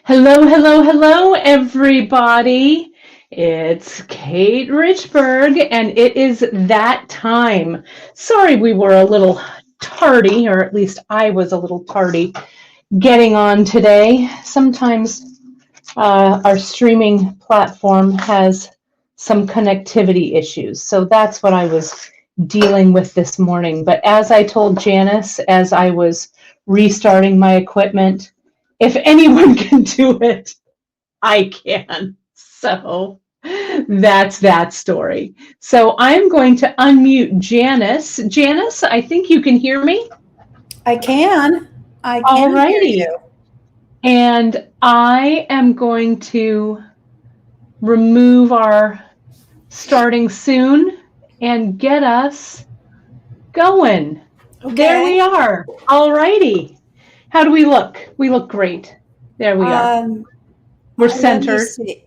Hello, hello, hello, everybody. It's Kate Richburg, and it is that time. Sorry we were a little tardy, or at least I was a little tardy getting on today. Sometimes our streaming platform has some connectivity issues, so that's what I was dealing with this morning. But as I told Janice, as I was restarting my equipment, if anyone can do it, I can. So that's that story. So I'm going to unmute Janice. Janice, I think you can hear me. I can. I All can hear righty. you. And I am going to remove our starting soon and get us going. Okay. There we are. All righty. How do we look? We look great. There we are. We're centered. Let me see.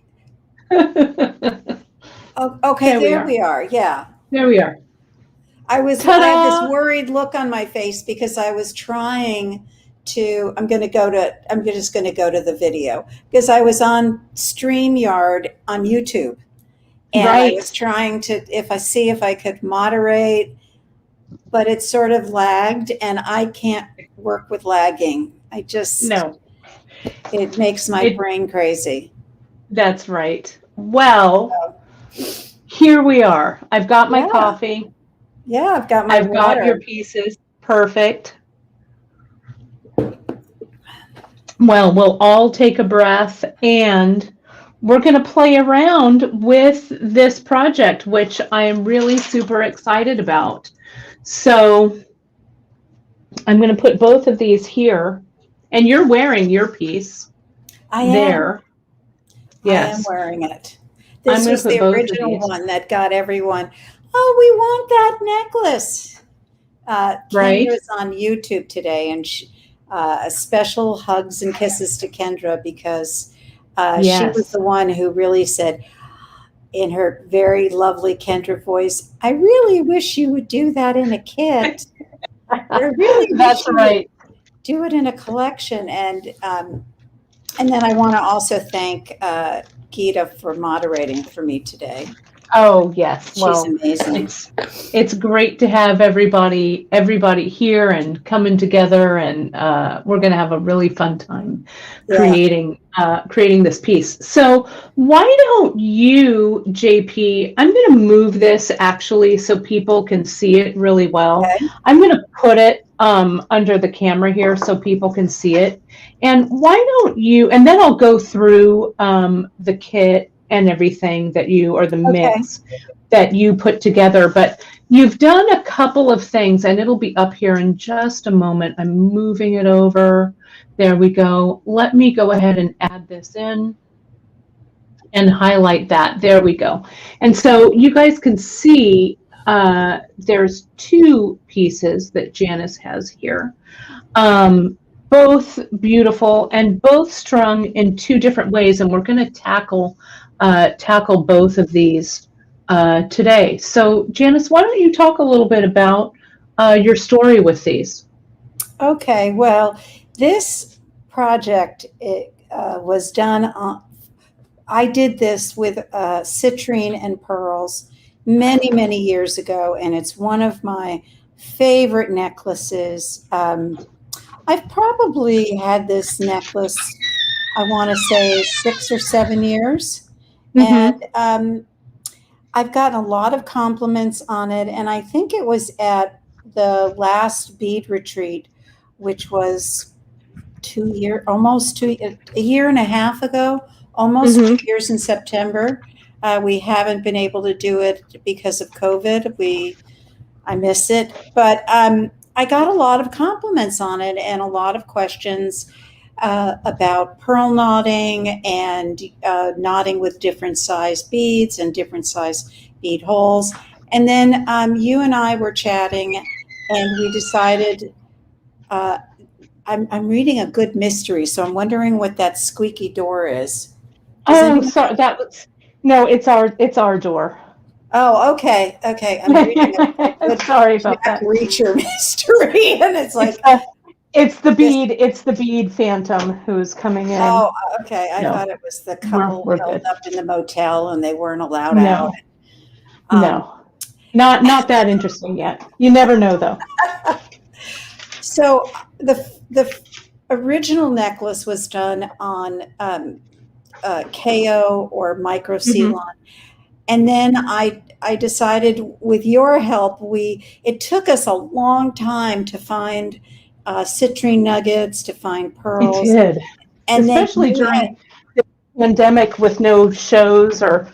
Okay, there we are. Yeah. There we are. I had this worried look on my face because I was trying to, I'm just going to go to the video because I was on StreamYard on YouTube. And Right. I was trying to, if I could moderate, but it sort of lagged, and I can't work with lagging. No. It makes my brain crazy. That's right. Well, here we are. I've got my coffee. Yeah, I've got my water. Got your pieces. Perfect. Well, we'll all take a breath, and we're going to play around with this project, which I am really super excited about. So I'm going to put both of these here, and you're wearing your piece. I am. There. Yes. I am wearing it. This was the original one that got everyone, oh, we want that necklace. Right. Kendra's on YouTube today, and a special hugs and kisses to Kendra because she was the one who really said, in her very lovely Kendra voice, I really wish you would do that in a kit. I really That's right. Do it in a collection. And then I want to also thank Gita for moderating for me today. Oh, yes. She's amazing. It's great to have everybody here and coming together, and we're going to have a really fun time creating this piece. So why don't you, JP, I'm going to move this actually so people can see it really well. Okay. I'm going to put it under the camera here so people can see it. And why don't you, and then I'll go through the kit and everything that or the mix that you put together. But you've done a couple of things, and it'll be up here in just a moment. I'm moving it over. There we go. Let me go ahead and add this in and highlight that. There we go. And so you guys can see there's two pieces that Janice has here. Both beautiful and both strung in two different ways, and we're going to tackle both of these today. So, Janice, why don't you talk a little bit about your story with these? Okay, well, this project was done I did this with Citrine and Pearls many, many years ago, and it's one of my favorite necklaces. I've probably had this necklace, I want to say 6 or 7 years. Mm-hmm. And I've gotten a lot of compliments on it. And I think it was at the last bead retreat, which was a year and a half ago, almost 2 years in September. We haven't been able to do it because of COVID. I miss it. But I got a lot of compliments on it and a lot of questions about pearl knotting and knotting with different size beads and different size bead holes. And then you and I were chatting, and we decided I'm reading a good mystery, so I'm wondering what that squeaky door is. Sorry, it's our door. Oh, okay. I'm reading a good sorry about that. Reacher mystery, and it's like It's the bead. It's the bead phantom who's coming in. Oh, okay. I No. thought it was the couple We're held good. up in the motel and they weren't allowed out. No, not that interesting yet. You never know, though. So the original necklace was done on KO or micro C-Lon. And then I decided with your help, it took us a long time to find citrine nuggets, to find pearls. It did. And especially then during the pandemic with no shows or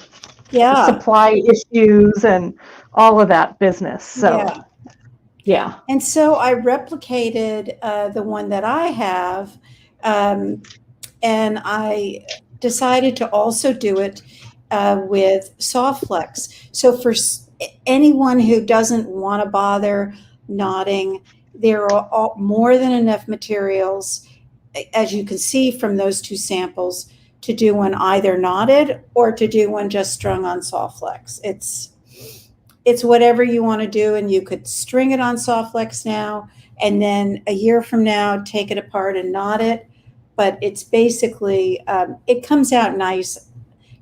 supply issues and all of that business. So, yeah. And so I replicated the one that I have, and I decided to also do it with soft flex. So for anyone who doesn't want to bother knotting, there are more than enough materials, as you can see from those two samples, to do one either knotted or to do one just strung on soft flex. It's whatever you want to do, and you could string it on soft flex now, and then a year from now, take it apart and knot it. But it's basically, it comes out nice,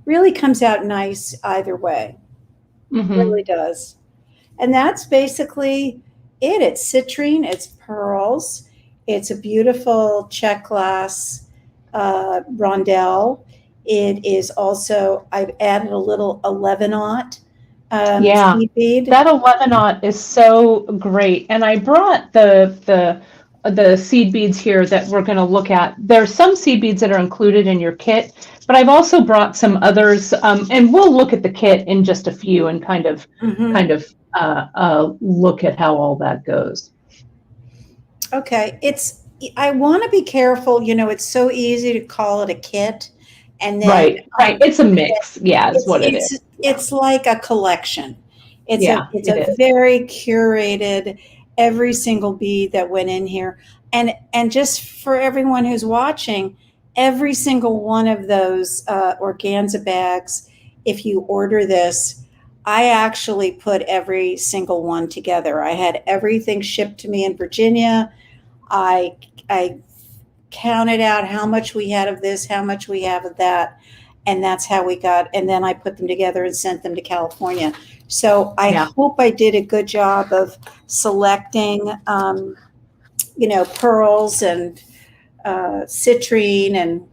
really comes out nice either way. Mm-hmm. It really does. And that's basically it. It's citrine, it's pearls, it's a beautiful check glass rondelle. It is also, I've added a little 11-aught seed bead. That 11-aught is so great. And I brought the seed beads here that we're going to look at. There's some seed beads that are included in your kit, but I've also brought some others, and we'll look at the kit in just a few and kind of look at how all that goes. Okay, I want to be careful. You know, it's so easy to call it a kit, and then right. It's a mix. Yeah, is what it is. It's like a collection. It's a is. very curated, every single bead that went in here, and just for everyone who's watching, every single one of those organza bags, if you order this, I actually put every single one together. I had everything shipped to me in Virginia. I counted out how much we had of this, how much we have of that, and that's how we got. And then I put them together and sent them to California. So I hope I did a good job of selecting, pearls and citrine and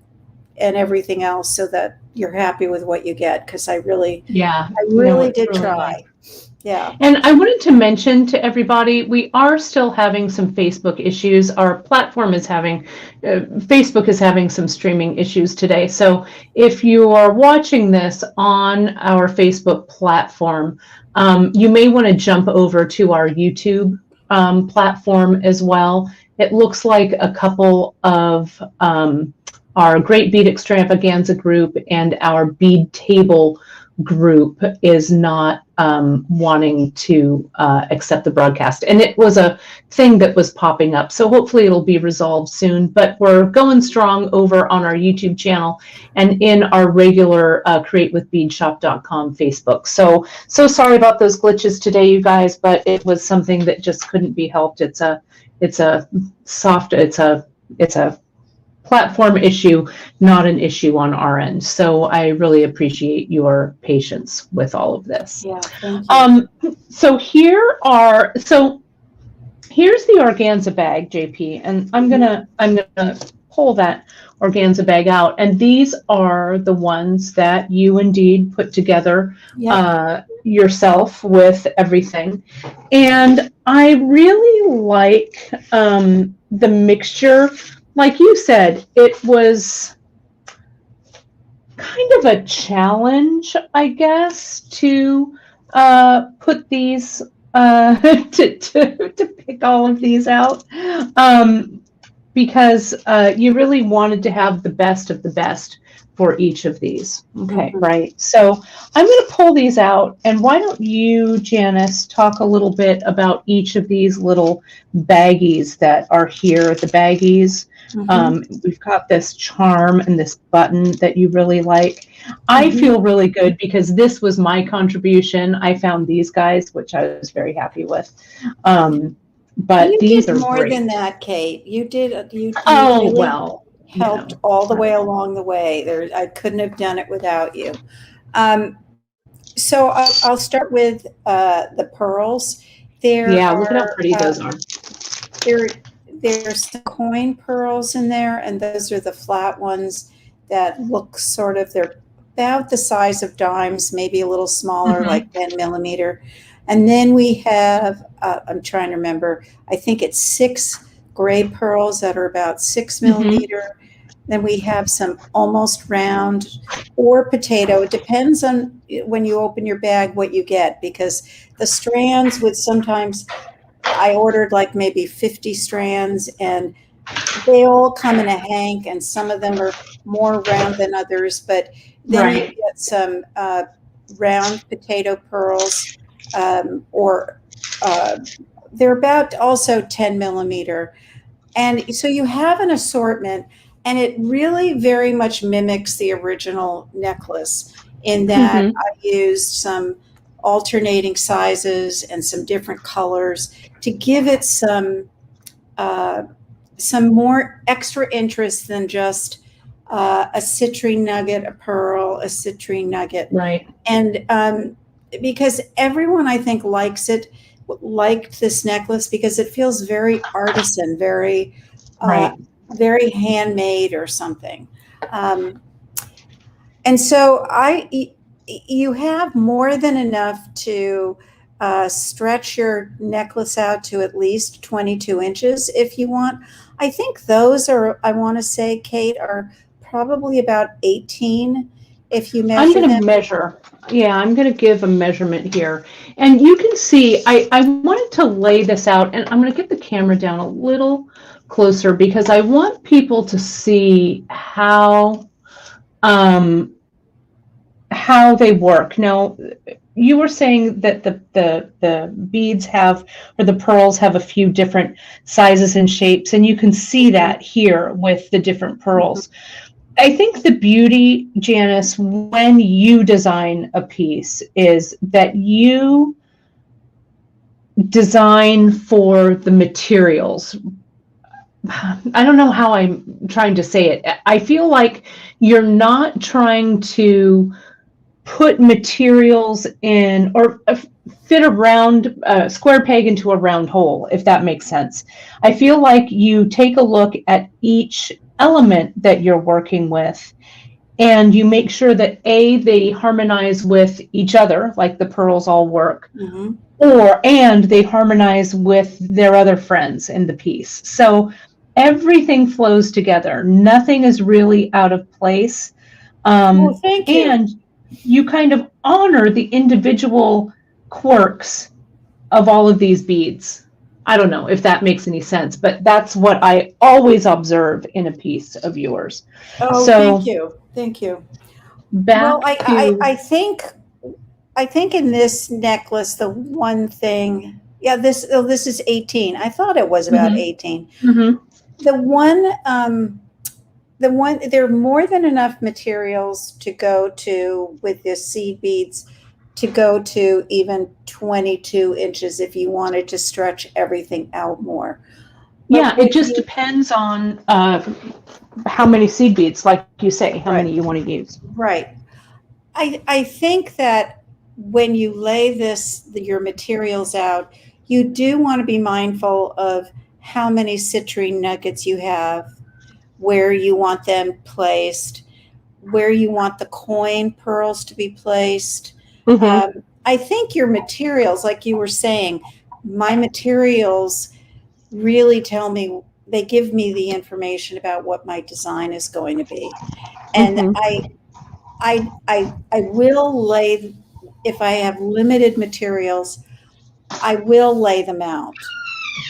everything else, so that you're happy with what you get. Because I really did try. Yeah. And I wanted to mention to everybody, we are still having some Facebook issues. Our platform is Facebook is having some streaming issues today. So if you are watching this on our Facebook platform, you may want to jump over to our YouTube platform as well. It looks like a couple of our Great Bead Extravaganza group and our Bead Table group is not wanting to accept the broadcast. And it was a thing that was popping up. So hopefully it'll be resolved soon. But we're going strong over on our YouTube channel and in our regular createwithbeadshop.com Facebook. So sorry about those glitches today, you guys, but it was something that just couldn't be helped. It's a platform issue, not an issue on our end. So I really appreciate your patience with all of this. Yeah, thank you. So here's the organza bag, JP, and I'm gonna pull that organza bag out, and these are the ones that you indeed put together yourself with everything. And I really like the mixture. Like you said, it was kind of a challenge, I guess, to put these to pick all of these out, because you really wanted to have the best of the best for each of these. Okay, right. So I'm going to pull these out, and why don't you, Janice, talk a little bit about each of these little baggies that are here, the baggies. We've got this charm and this button that you really like. I feel really good because this was my contribution. I found these guys, which I was very happy with. but You these did are more great. than that, Kate. You Oh, really well, helped all the way along the way. There, I couldn't have done it without you. Um, so I'll start with the pearls. There yeah, look at how are pretty those are. there there's some coin pearls in there, and those are the flat ones that look sort of, they're about the size of dimes, maybe a little smaller, Mhm. like 10 millimeter. And then we have, I'm trying to remember, I think it's 6 gray pearls that are about 6 Mhm. millimeter. Then we have some almost round or potato. It depends on when you open your bag what you get, because the strands would sometimes, I ordered like maybe 50 strands, and they all come in a hank, and some of them are more round than others. But then you Right. get some round potato pearls, or uh, they're about also 10 millimeter. And so you have an assortment, and it really very much mimics the original necklace in that Mhm. I used some alternating sizes and some different colors to give it uh, some more extra interest than just a citrine nugget, a pearl, a citrine nugget. Right. And because everyone, I think, liked this necklace because it feels very artisan, uh, Right. very handmade or something. Um, and so you have more than enough to stretch your necklace out to at least 22 inches if you want. I think those are, I want to say, Kate, are probably about 18 if you I'm measure going them. to measure. Yeah, I'm going to give a measurement here. And you can see, I wanted to lay this out, and I'm going to get the camera down a little closer because I want people to see um, how they work. Now, you were saying that the beads have, or the pearls have a few different sizes and shapes, and you can see Mhm, that here with the different mhm, pearls. I think the beauty, Janice, when you design a piece is that you design for the materials. I don't know how I'm trying to say it. I feel like you're not trying to put materials in or fit a round square peg into a round hole, if that makes sense. I feel like you take a look at each element that you're working with and you make sure that they harmonize with each other, like the pearls all work, mhm. and they harmonize with their other friends in the piece. So everything flows together. Nothing is really out of place. Well, thank you. And you kind of honor the individual quirks of all of these beads. I don't know if that makes any sense, but that's what I always observe in a piece of yours. Oh, thank So you. Thank you. Well, back to, I think in this necklace, the one thing, yeah, this is 18. I thought it was about mhm, 18. mhm. The one, there are more than enough materials to go to with the seed beads to go to even 22 inches if you wanted to stretch everything out more. But Yeah, it what just you, depends on how many seed beads, like you say, how right, many you want to use. right. I think that when you lay your materials out, you do want to be mindful of how many citrine nuggets you have, where you want them placed, where you want the coin pearls to be placed. Hmm. I think your materials, like you were saying, my materials really tell me, they give me the information about what my design is going to be. And Hmm. I will lay, if I have limited materials, I will lay them out.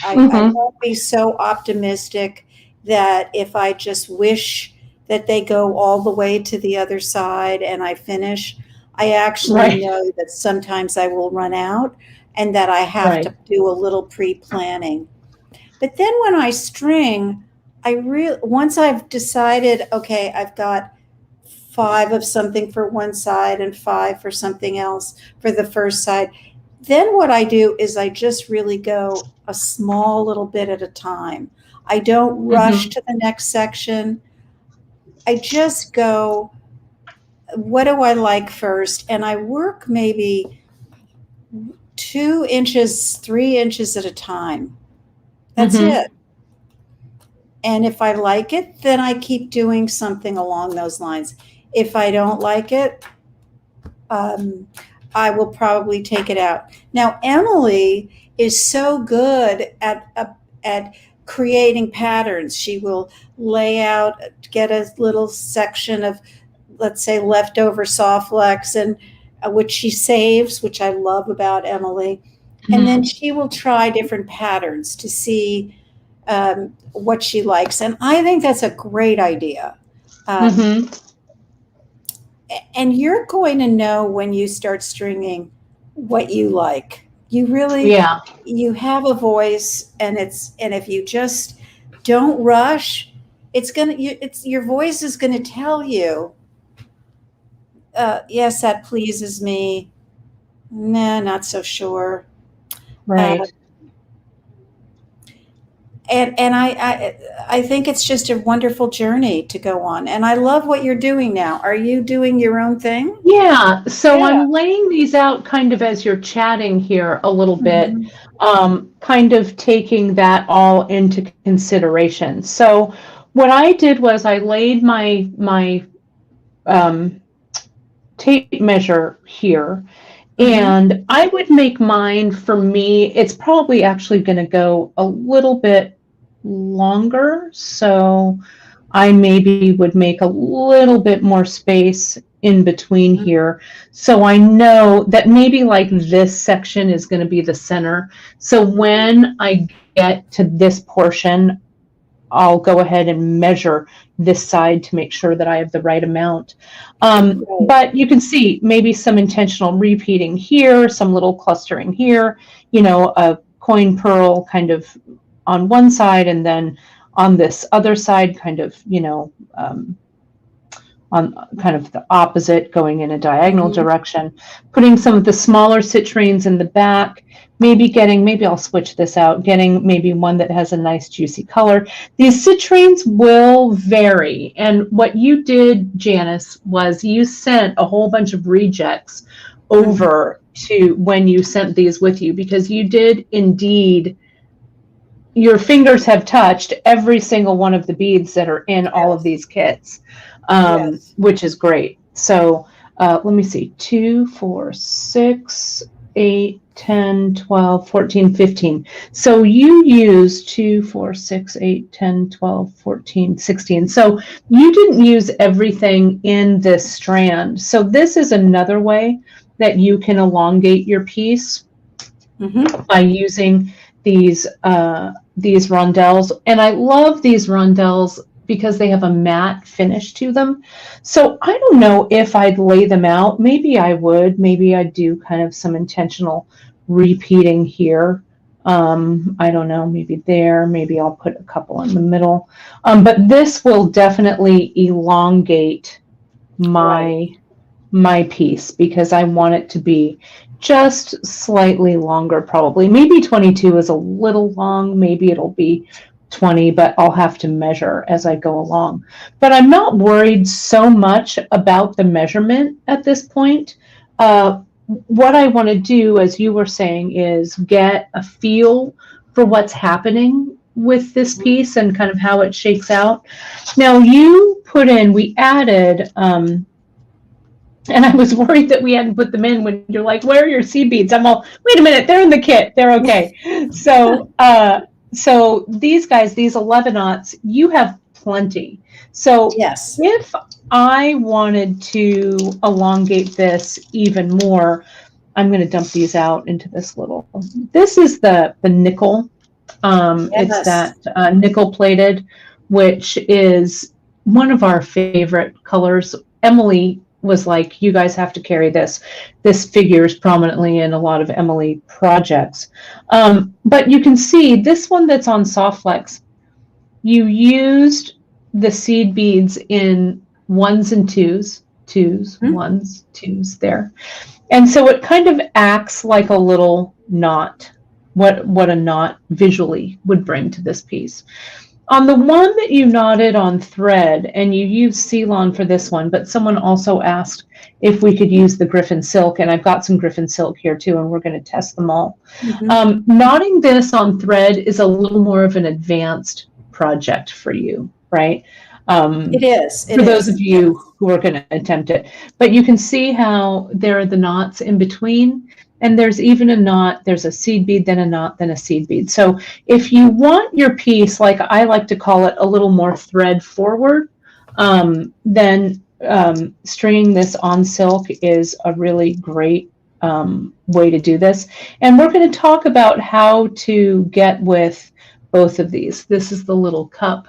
I Hmm. won't be so optimistic that if I just wish that they go all the way to the other side and I finish, I actually Right, know that sometimes I will run out and that I have right. to do a little pre-planning. But then when I string, once I've decided, okay, I've got 5 of something for one side and 5 for something else for the first side, then what I do is I just really go a small little bit at a time. I don't rush to the next section. I just go, what do I like first? And I work maybe 2 inches, 3 inches at a time. That's it. And if I like it, then I keep doing something along those lines. If I don't like it, I will probably take it out. Now, Emily is so good at creating patterns. She will lay out, get a little section of, let's say, leftover soft flex, and which she saves, which I love about Emily. And then she will try different patterns to see what she likes. And I think that's a great idea. And you're going to know when you start stringing what you like. You really, you have a voice, and if you just don't rush, your voice is going to tell you, yes, that pleases me. Nah, not so sure. Right. And I think it's just a wonderful journey to go on. And I love what you're doing now. Are you doing your own thing? Yeah. So I'm laying these out kind of as you're chatting here a little bit, kind of taking that all into consideration. So what I did was I laid my tape measure here. And I would make mine, for me, it's probably actually going to go a little bit longer. So I maybe would make a little bit more space in between here. So I know that maybe like this section is going to be the center. So when I get to this portion, I'll go ahead and measure this side to make sure that I have the right amount. But you can see maybe some intentional repeating here, some little clustering here, a coin pearl kind of on one side, and then on this other side, kind of, on kind of the opposite, going in a diagonal direction, putting some of the smaller citrines in the back, maybe I'll switch this out, getting maybe one that has a nice juicy color. These citrines will vary. And what you did, Janice, was you sent a whole bunch of rejects over to when you sent these with you, because you did indeed, your fingers have touched every single one of the beads that are in all of these kits, which is great. So let me see, 2, 4, 6, 8, 10, 12, 14, 15. So you use 2, 4, 6, 8, 10, 12, 14, 16. So you didn't use everything in this strand. So this is another way that you can elongate your piece by using these rondelles. And I love these rondelles because they have a matte finish to them. So I don't know if I'd lay them out. Maybe I would. Maybe I'd do kind of some intentional repeating here. I don't know, maybe there. Maybe I'll put a couple in the middle. But this will definitely elongate my piece, because I want it to be just slightly longer, probably. Maybe 22 is a little long. Maybe it'll be 20, but I'll have to measure as I go along. But I'm not worried so much about the measurement at this point. What I want to do, as you were saying, is get a feel for what's happening with this piece and kind of how it shakes out. Now you put in, we added, and I was worried that we hadn't put them in when you're like, where are your seed beads? I'm all, wait a minute, they're in the kit. They're okay. So these guys, these 11-aughts, you have plenty. So if I wanted to elongate this even more, I'm going to dump these out into this little, this is the nickel. It's that nickel plated, which is one of our favorite colors. Emily was like, you guys have to carry this. This figures prominently in a lot of Emily projects. But you can see this one that's on Soft Flex, you used the seed beads in 1s and 2s. twos, ones, twos there. And so it kind of acts like a little knot, what a knot visually would bring to this piece. On the one that you knotted on thread, and you used C-Lon for this one, but someone also asked if we could use the Griffin silk, and I've got some Griffin silk here too, and we're going to test them all. Knotting this on thread is a little more of an advanced project for you, right? It is. For those of you who are going to attempt it. But you can see how there are the knots in between, and there's even a knot, there's a seed bead, then a knot, then a seed bead. So if you want your piece, like I like to call it, a little more thread forward, then stringing this on silk is a really great way to do this. And we're going to talk about how to get with both of these. This is the little cup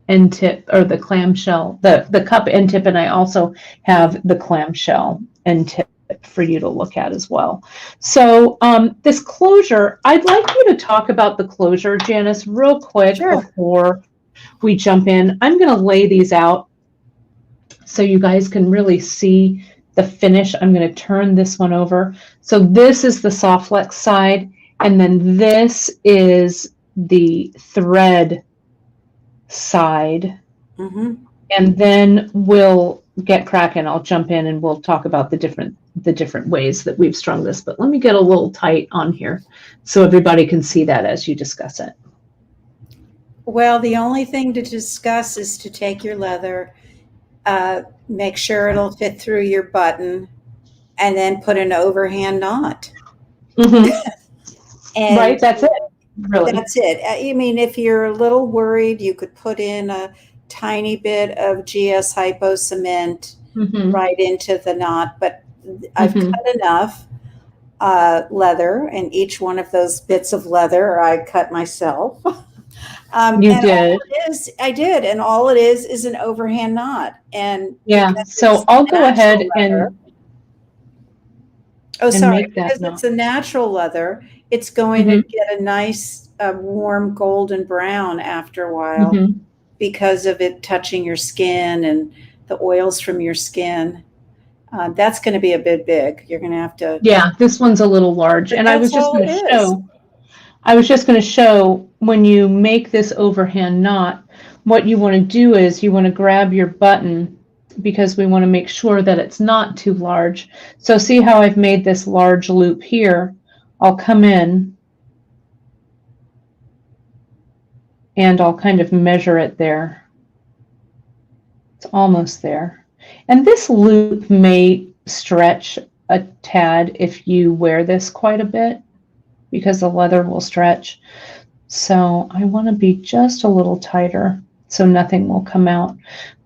end tip, or the clamshell, the cup end tip, and I also have the clamshell end tip for you to look at as well. So this closure, I'd like you to talk about the closure, Janice, real quick. Sure. Before we jump in. I'm going to lay these out so you guys can really see the finish. I'm going to turn this one over. So this is the soft flex side, and then this is the thread side. And then we'll get cracking. I'll jump in and we'll talk about the different ways that we've strung this. But let me get a little tight on here so everybody can see that as you discuss it. Well, the only thing to discuss is to take your leather, make sure it'll fit through your button, and then put an overhand knot. And right, that's it. Really, that's it. I mean, if you're a little worried, you could put in a tiny bit of GS Hypo cement right into the knot. But I've cut enough leather, and each one of those bits of leather I cut myself. You did. I did, and all it is an overhand knot. And yeah, so I'll go ahead and because it's a natural leather, it's going to get a nice warm golden brown after a while because of it touching your skin and the oils from your skin. That's going to be a bit big. You're going to have to. Yeah, this one's a little large, and I was just going to show. I was just going to show when you make this overhand knot, what you want to do is you want to grab your button, because we want to make sure that it's not too large. So see how I've made this large loop here? I'll come in and I'll kind of measure it there. It's almost there. And this loop may stretch a tad if you wear this quite a bit, because the leather will stretch. So I want to be just a little tighter so nothing will come out.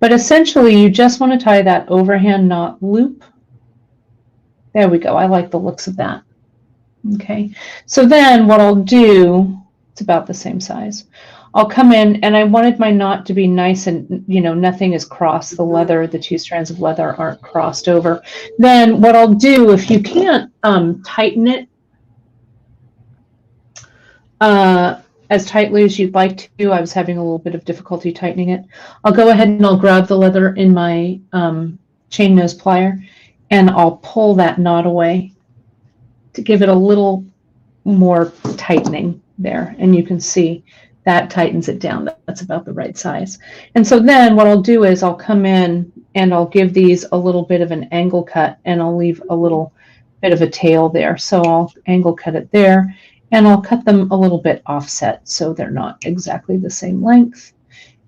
But essentially, you just want to tie that overhand knot loop. There we go. I like the looks of that. Okay. So then what I'll do, it's about the same size. I'll come in, and I wanted my knot to be nice and, you know, nothing is crossed. The leather, the two strands of leather aren't crossed over. Then what I'll do, if you can't tighten it as tightly as you'd like to, I was having a little bit of difficulty tightening it. I'll go ahead and I'll grab the leather in my chain nose plier, and I'll pull that knot away to give it a little more tightening there. And you can see that tightens it down. That's about the right size. And so then what I'll do is I'll come in and I'll give these a little bit of an angle cut, and I'll leave a little bit of a tail there. So I'll angle cut it there, and I'll cut them a little bit offset so they're not exactly the same length.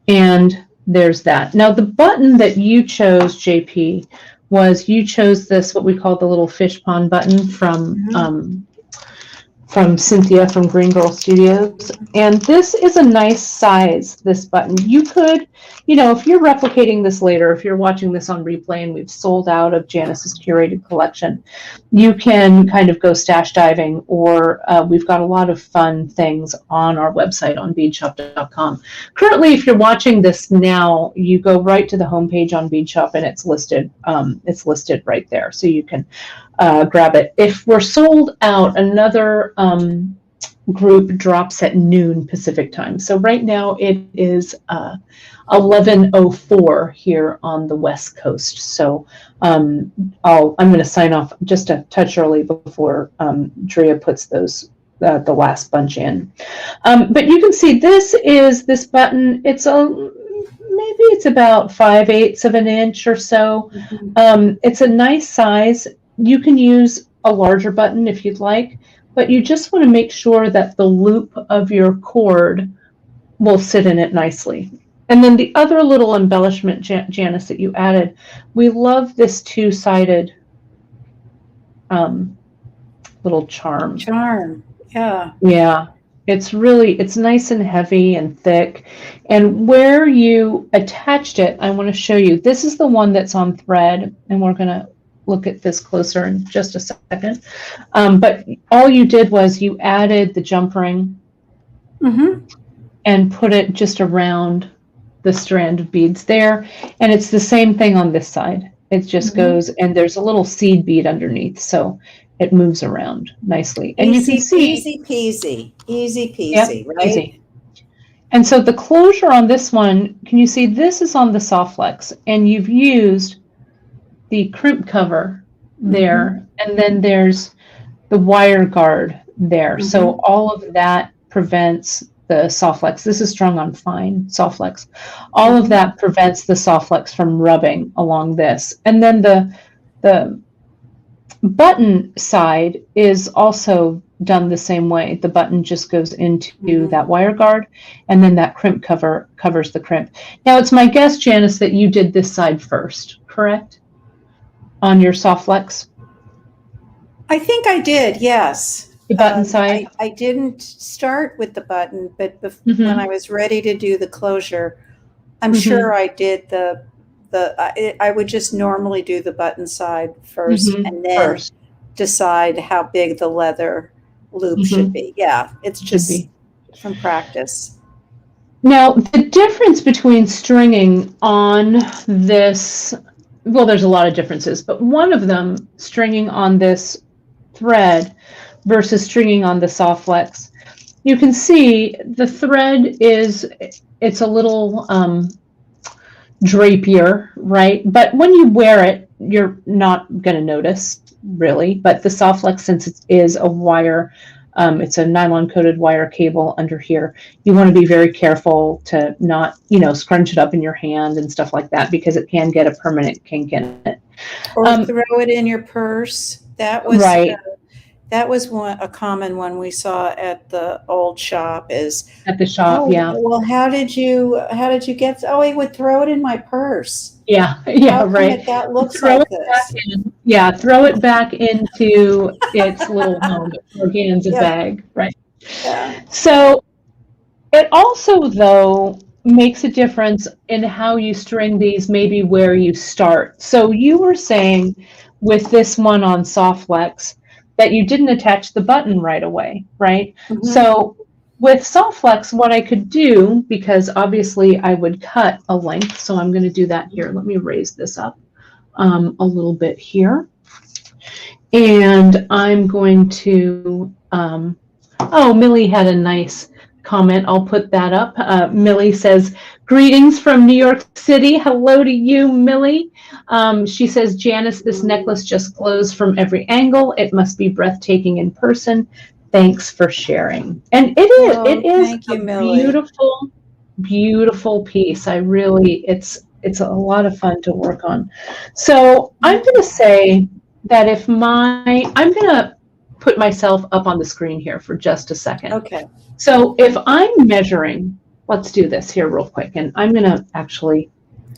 And there's that. Now the button that you chose, JP, was you chose this, what we call the little fish pond button from Cynthia from Green Girl Studios. And this is a nice size, this button. You could, you know, if you're replicating this later, if you're watching this on replay and we've sold out of Janice's curated collection, you can kind of go stash diving, or we've got a lot of fun things on our website on beadshop.com. Currently, if you're watching this now, you go right to the homepage on Beadshop, and it's listed right there. So you can grab it. If we're sold out, another group drops at noon Pacific time. So right now it is 11:04 here on the West Coast. So I'm going to sign off just a touch early before Drea puts those the last bunch in. But you can see this button. It's maybe it's about 5/8 of an inch or so. It's a nice size. You can use a larger button if you'd like, but you just want to make sure that the loop of your cord will sit in it nicely. And then the other little embellishment, Janice, that you added, we love this two-sided little charm. Yeah. Yeah. It's nice and heavy and thick. And where you attached it, I want to show you. This is the one that's on thread, and we're going to look at this closer in just a second. But all you did was you added the jump ring and put it just around the strand of beads there. And it's the same thing on this side. It just goes, and there's a little seed bead underneath. So it moves around nicely. And you can see easy peasy, yep, right? Easy. And so the closure on this one, can you see this is on the soft flex, and you've used the crimp cover there, and then there's the wire guard there. So all of that prevents the soft flex. This is strung on fine soft flex. All of that prevents the soft flex from rubbing along this. And then the button side is also done the same way. The button just goes into that wire guard, and then that crimp cover covers the crimp. Now, it's my guess, Janice, that you did this side first, correct? On your soft flex? I think I did, yes. The button side? I didn't start with the button, but when I was ready to do the closure, I'm sure I did I would just normally do the button side first, and then decide how big the leather loop should be. Yeah, it's just from practice. Now, the difference between stringing on this, well, there's a lot of differences, but one of them, stringing on this thread versus stringing on the soft flex, you can see the thread it's a little drapier, right? But when you wear it, you're not going to notice really. But the soft flex, since it is a wire, it's a nylon coated wire cable under here, you want to be very careful to not, scrunch it up in your hand and stuff like that, because it can get a permanent kink in it. Or throw it in your purse. That was right. That was a common one we saw at the old shop. At the shop, yeah. Well, how did you get? Oh, he would throw it in my purse. Yeah, right. That looks like this. Throw it back into its little home, organza bag, right? Yeah. So it also, though, makes a difference in how you string these, maybe where you start. So you were saying with this one on soft flex that you didn't attach the button right away, right? So with soft flex, what I could do, because obviously I would cut a length, so I'm going to do that here. Let me raise this up a little bit here. And I'm going to, Millie had a nice comment. I'll put that up. Millie says, greetings from New York City. Hello to you, Millie. She says, Janice, this necklace just glows from every angle. It must be breathtaking in person. Thanks for sharing. And it is a beautiful, beautiful piece. It's a lot of fun to work on. So I'm going to say that I'm going to put myself up on the screen here for just a second. Okay. So if I'm measuring, let's do this here real quick. And I'm going to actually.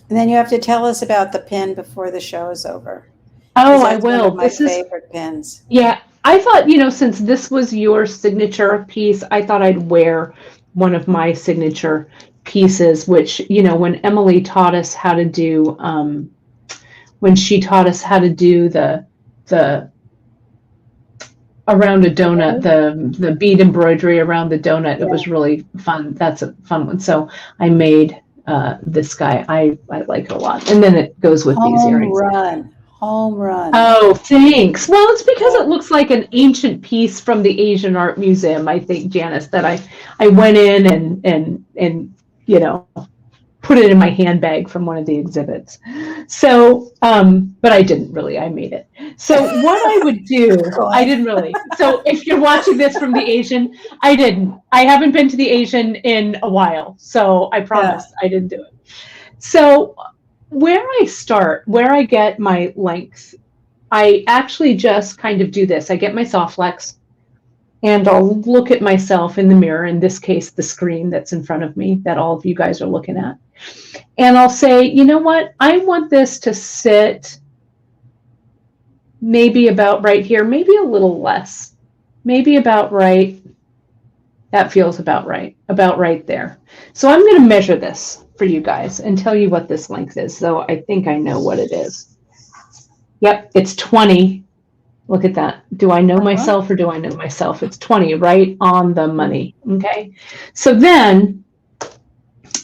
And then you have to tell us about the pin before the show is over. Oh, I will. One of my favorite pins. Yeah. I thought, since this was your signature piece, I thought I'd wear one of my signature pieces, which, when Emily taught us how to do, the around a donut, the bead embroidery around the donut, it was really fun. That's a fun one. So I made this guy. I like it a lot. And then it goes with these earrings. Home run. Oh, thanks. Well, it's because it looks like an ancient piece from the Asian Art Museum, I think, Janice, that I went in and you know, put it in my handbag from one of the exhibits. So, but I didn't really, I made it. So what I would do, I didn't really. So if you're watching this from the Asian, I didn't. I haven't been to the Asian in a while. So I promise I didn't do it. So where I start, where I get my length, I actually just kind of do this. I get my Softflex and I'll look at myself in the mirror, in this case, the screen that's in front of me that all of you guys are looking at. And I'll say, you know what? I want this to sit maybe about right here, maybe a little less, maybe about right. That feels about right there. So I'm going to measure this for you guys and tell you what this length is. So I think I know what it is. Yep, it's 20. Look at that. Do I know myself or do I know myself? It's 20, right on the money. Okay. So then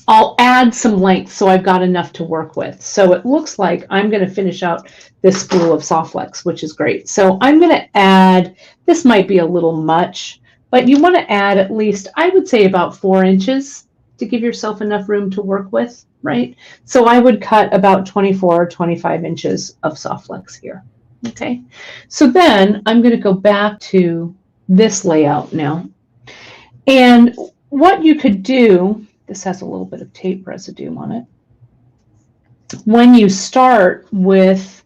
I'll add some length so I've got enough to work with. So it looks like I'm going to finish out this spool of Softflex, which is great. So I'm going to add, this might be a little much, but you want to add at least, I would say about 4 inches to give yourself enough room to work with, right? So I would cut about 24 or 25 inches of Softflex here. Okay, so then I'm going to go back to this layout now. And what you could do, this has a little bit of tape residue on it. When you start with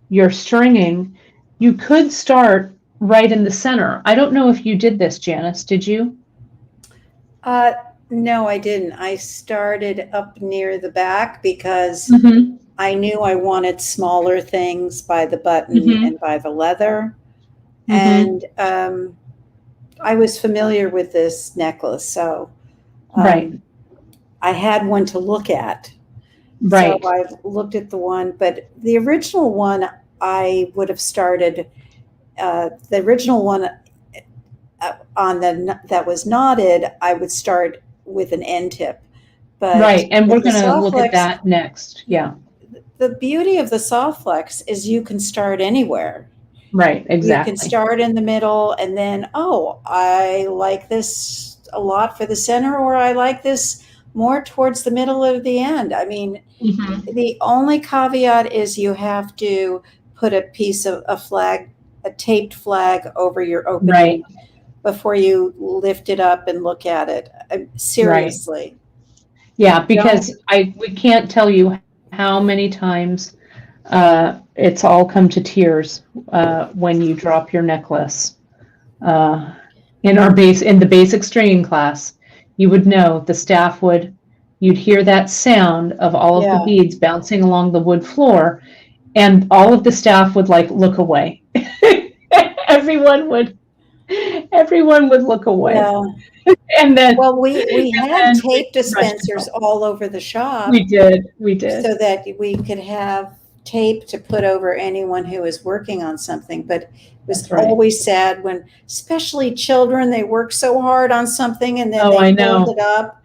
your stringing, you could start right in the center. I don't know if you did this, Janice, did you? No, I didn't. I started up near the back because I knew I wanted smaller things by the button and by the leather. And I was familiar with this necklace, so I had one to look at. So I've looked at the one, but the original one I would have started, the original one on the that was knotted, I would start with an end tip. But and we're going to look at that next. Yeah. The beauty of the Softflex is you can start anywhere. Right, exactly. You can start in the middle and then, oh, I like this a lot for the center, or I like this more towards the middle or the end. I mean, the only caveat is you have to put a piece of a flag, a taped flag over your opening before you lift it up and look at it. Seriously. Yeah, because we can't tell you how many times it's all come to tears when you drop your necklace. In the basic stringing class, you would know the staff you'd hear that sound of all of the beads bouncing along the wood floor, and all of the staff would look away. Everyone would look away. Yeah. And then, we had tape dispensers all over the shop. We did. So that we could have tape to put over anyone who was working on something. But it was always sad when, especially children, they work so hard on something and then they fold it up.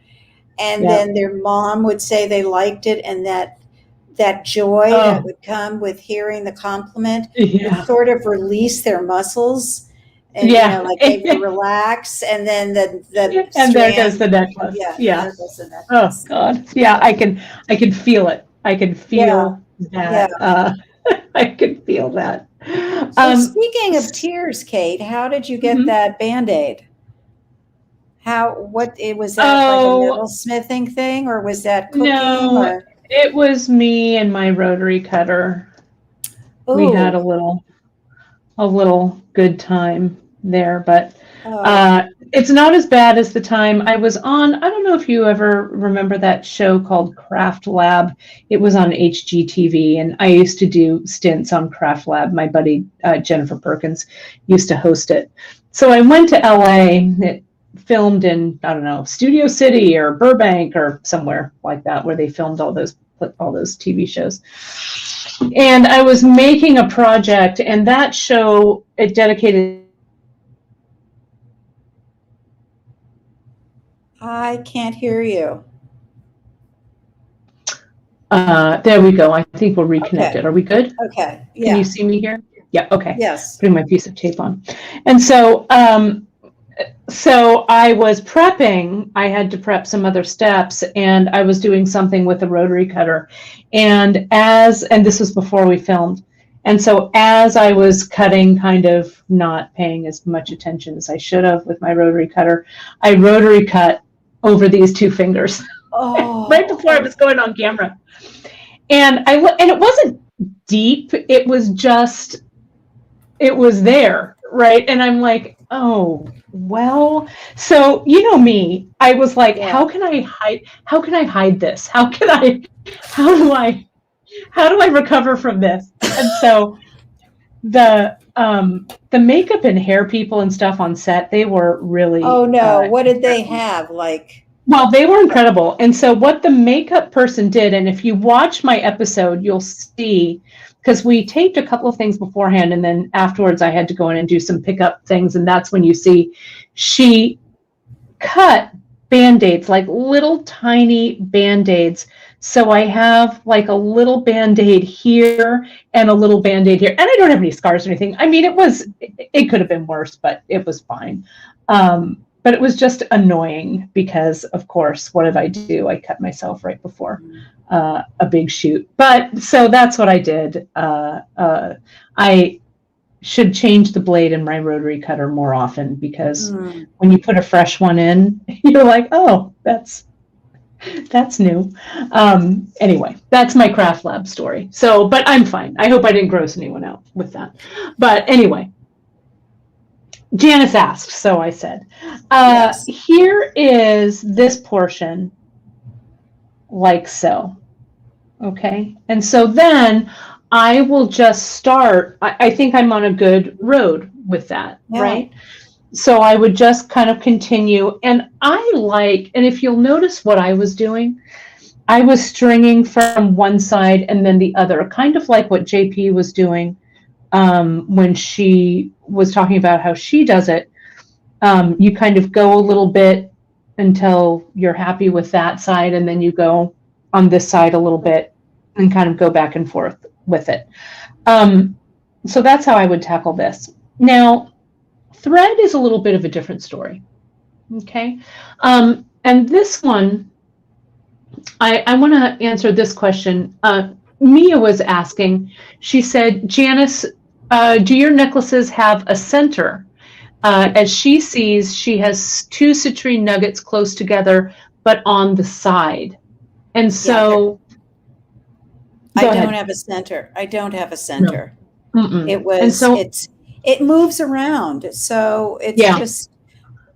And then their mom would say they liked it, and that joy that would come with hearing the compliment would sort of release their muscles. And they would relax, and then and there goes the necklace. There goes the necklace. Oh God! Yeah, I can feel it. I can feel that. I can feel that. So speaking of tears, Kate, how did you get that Band-Aid? Was that like a metalsmithing thing, or was that cooking? No, it was me and my rotary cutter. Ooh. We had a little good time there, but it's not as bad as the time I was on. I don't know if you ever remember that show called Craft Lab. It was on HGTV, and I used to do stints on Craft Lab. My buddy Jennifer Perkins used to host it. So I went to LA. It filmed in, I don't know, Studio City or Burbank or somewhere like that, where they filmed all those TV shows. And I was making a project, and that show, it dedicated. I can't hear you. There we go. I think we're reconnected. Okay. Are we good? Okay. Can Yeah. you see me here? Yeah. Okay. Yes. Putting my piece of tape on. And so, so I was prepping. I had to prep some other steps, and I was doing something with a rotary cutter. And this was before we filmed. And so as I was cutting, kind of not paying as much attention as I should have with my rotary cutter, I rotary cut over these two fingers right before I was going on camera. And it wasn't deep. It was just, it was there, right? And I'm like, oh, well. So you know me. I was like, how can I hide this? How do I recover from this? And so the makeup and hair people and stuff on set, they were really what did they have? Like, well, they were incredible. And so what the makeup person did, and if you watch my episode, you'll see, because we taped a couple of things beforehand, and then afterwards I had to go in and do some pickup things, and that's when you see she cut Band-Aids, like little tiny Band-Aids. So I have like a little Band-Aid here and a little Band-Aid here. And I don't have any scars or anything. I mean, it could have been worse, but it was fine. But it was just annoying because, of course, what did I do? I cut myself right before a big shoot. But so that's what I did. I should change the blade in my rotary cutter more often, because when you put a fresh one in, you're like, oh, that's new. Anyway, that's my craft lab story. So, but I'm fine. I hope I didn't gross anyone out with that. But anyway, Janice asked, so I said, yes. Here is this portion, like so. Okay. And so then I will just start. I think I'm on a good road with that, right? So I would just kind of continue. And and if you'll notice what I was doing, I was stringing from one side and then the other, kind of like what JP was doing when she was talking about how she does it. You kind of go a little bit until you're happy with that side, and then you go on this side a little bit and kind of go back and forth with it. So that's how I would tackle this. Now, thread is a little bit of a different story. Okay. And this one, I want to answer this question. Mia was asking, she said, Janice, do your necklaces have a center? As she sees, she has two citrine nuggets close together, but on the side. And so I don't have a center. I don't have a center. No. It was, it moves around. So it's just.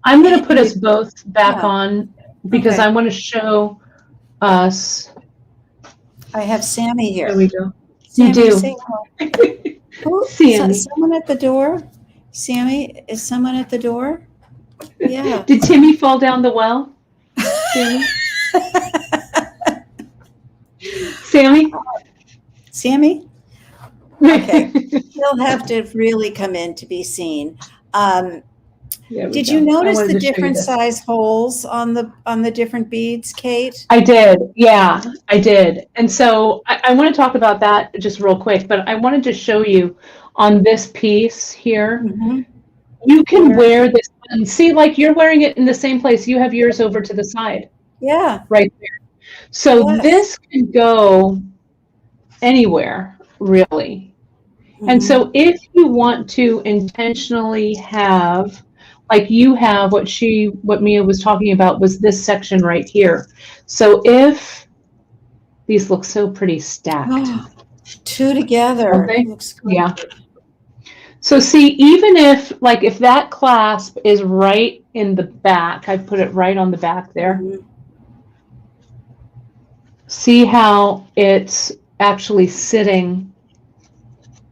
I'm going to put us both back on, because I want to show us. I have Sammy here. There we go. Sammy, you do. Say hello. Sammy. Someone at the door? Sammy, is someone at the door? Yeah. Did Timmy fall down the well? Sammy? Sammy? Sammy? Okay. He'll have to really come in to be seen. Did you notice the different size holes on the different beads, Kate? I did. Yeah, I did. And so I want to talk about that just real quick, but I wanted to show you on this piece here. Mm-hmm. You can wear this and see, like you're wearing it in the same place. You have yours over to the side. Yeah. Right there. So this can go anywhere, really. Mm-hmm. And so if you want to intentionally have, like you have, what Mia was talking about was this section right here. So if these look so pretty stacked. Two together. Okay. Looks good. Yeah. So see, even if that clasp is right in the back, I put it right on the back there. Mm-hmm. See how it's actually sitting,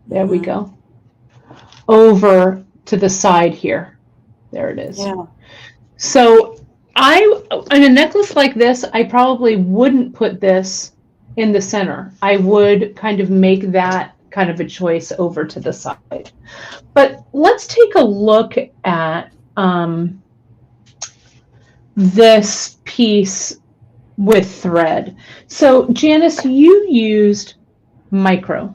there we go, over to the side here. There it is. Yeah. So in a necklace like this, I probably wouldn't put this in the center. I would kind of make that kind of a choice over to the side. But let's take a look at this piece with thread. So Janice, you used micro,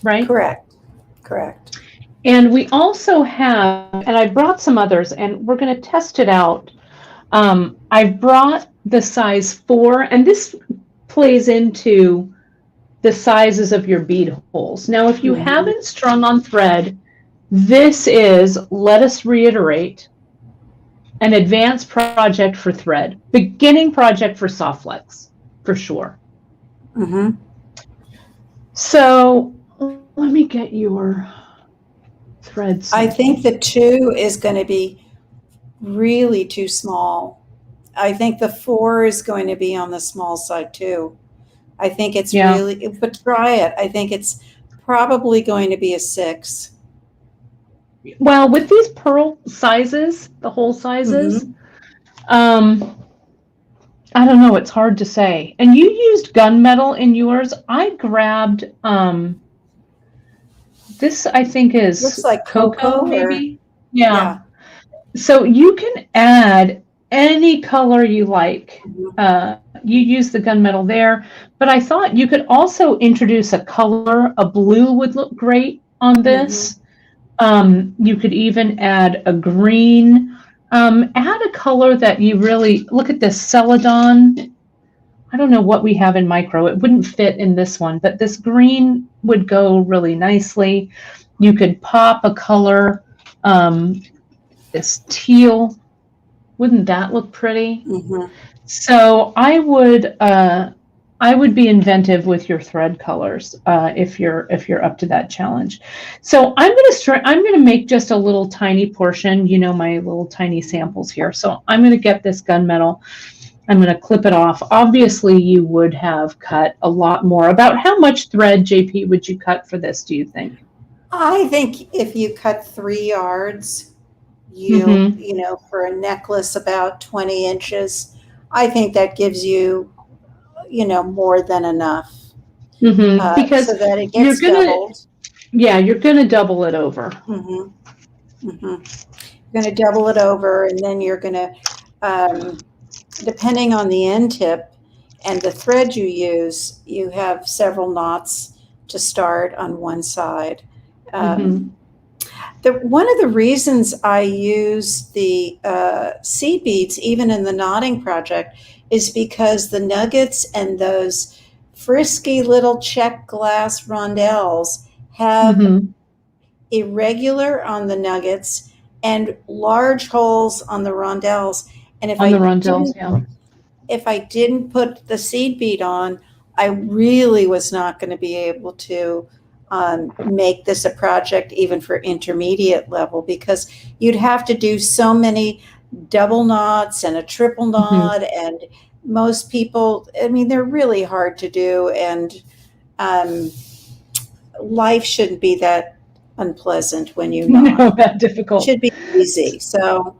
right? Correct. Correct. And we also have, and I brought some others, and we're going to test it out. I brought the size 4, and this plays into the sizes of your bead holes. Now, if you haven't strung on thread, this is, let us reiterate, an advanced project for thread, beginning project for soft flex, for sure. So let me get your threads. I think the 2 is going to be really too small. I think the 4 is going to be on the small side too. I think it's really, but try it. I think it's probably going to be a 6. Well, with these pearl sizes, the hole sizes, I don't know, it's hard to say. And you used gunmetal in yours. I grabbed, this I think is looks like cocoa maybe. Yeah. So you can add any color you like. You use the gunmetal there, but I thought you could also introduce a color. A blue would look great on this. You could even add a green. Add a color that you really, look at this Celadon. I don't know what we have in micro. It wouldn't fit in this one, but this green would go really nicely. You could pop a color, this teal. Wouldn't that look pretty? So I would be inventive with your thread colors if you're up to that challenge. So I'm gonna make just a little tiny portion, you know, my little tiny samples here. So I'm gonna get this gunmetal. I'm gonna clip it off. Obviously, you would have cut a lot more. About how much thread, JP, would you cut for this, do you think? I think if you cut 3 yards, you know, for a necklace about 20 inches, I think that gives you, you know, more than enough. Because so that it gets doubled. Yeah, you're gonna double it over. You're gonna double it over, and then you're gonna, depending on the end tip and the thread you use, you have several knots to start on one side. One of the reasons I use the seed beads, even in the knotting project, is because the nuggets and those frisky little check glass rondelles have irregular on the nuggets and large holes on the rondelles. And if I didn't put the seed bead on, I really was not going to be able to make this a project even for intermediate level, because you'd have to do so many double knots and a triple knot, and most people, I mean, they're really hard to do, and life shouldn't be that unpleasant when you knot. No, that difficult. It should be easy. So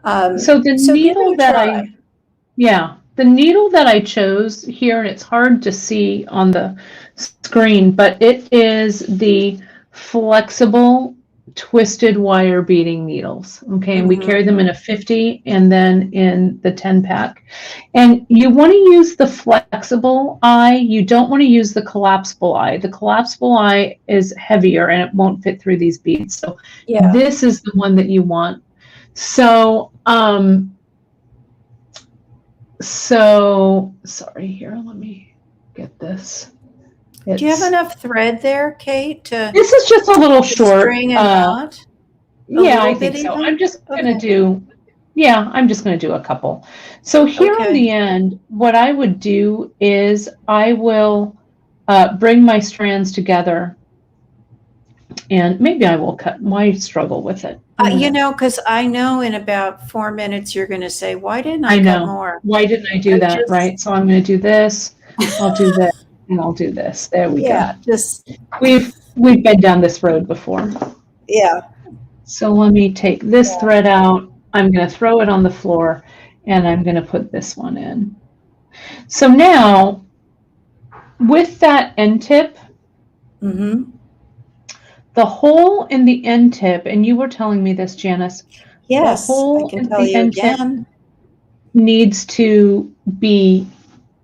the needle that the needle that I chose here, and it's hard to see on the screen, but it is the flexible twisted wire beading needles. Okay, and we carry them in a 50 and then in the 10 pack. And you want to use the flexible eye. You don't want to use the collapsible eye. The collapsible eye is heavier and it won't fit through these beads. So this is the one that you want. So sorry, here, let me get this. Do you have enough thread there, Kate? This is just a little short. String and knot? Yeah, I think so. I'm just going to do, I'm just going to do a couple. So here on the end, what I would do is I will bring my strands together, and maybe I will cut. Why struggle with it? You know, because I know in about 4 minutes you're going to say, why didn't I cut more? Why didn't I do that, right? So I'm going to do this, I'll do this, and I'll do this. There we go. We've been down this road before. Yeah. So let me take this thread out. I'm going to throw it on the floor, and I'm going to put this one in. So now, with that end tip, the hole in the end tip, and you were telling me this, Janice. Yes, the hole I can tell you again. needs to be,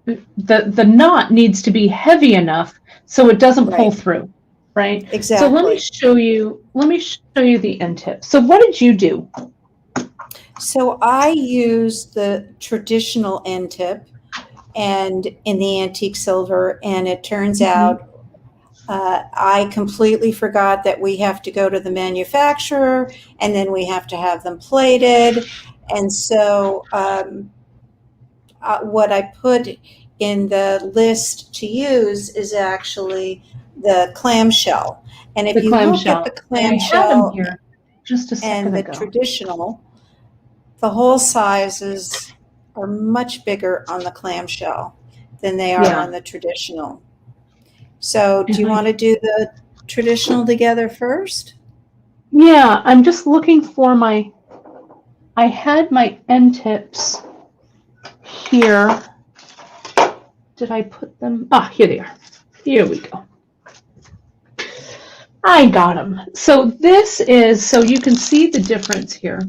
the knot needs to be heavy enough so it doesn't pull Right. through, right? Exactly. So let me show you the end tip. So what did you do? So I use the traditional end tip and in the antique silver, and it turns out I completely forgot that we have to go to the manufacturer and then we have to have them plated. And so what I put in the list to use is actually the clamshell. And if The you look at clamshell. the And I had them clamshell here just a second and the ago. traditional, the hole sizes are much bigger on the clamshell than they are on the traditional. So do you want to do the traditional together first? Yeah, I'm just looking for I had my end tips here. Did I put them? Ah, here they are. Here we go. I got them. So this is, so you can see the difference here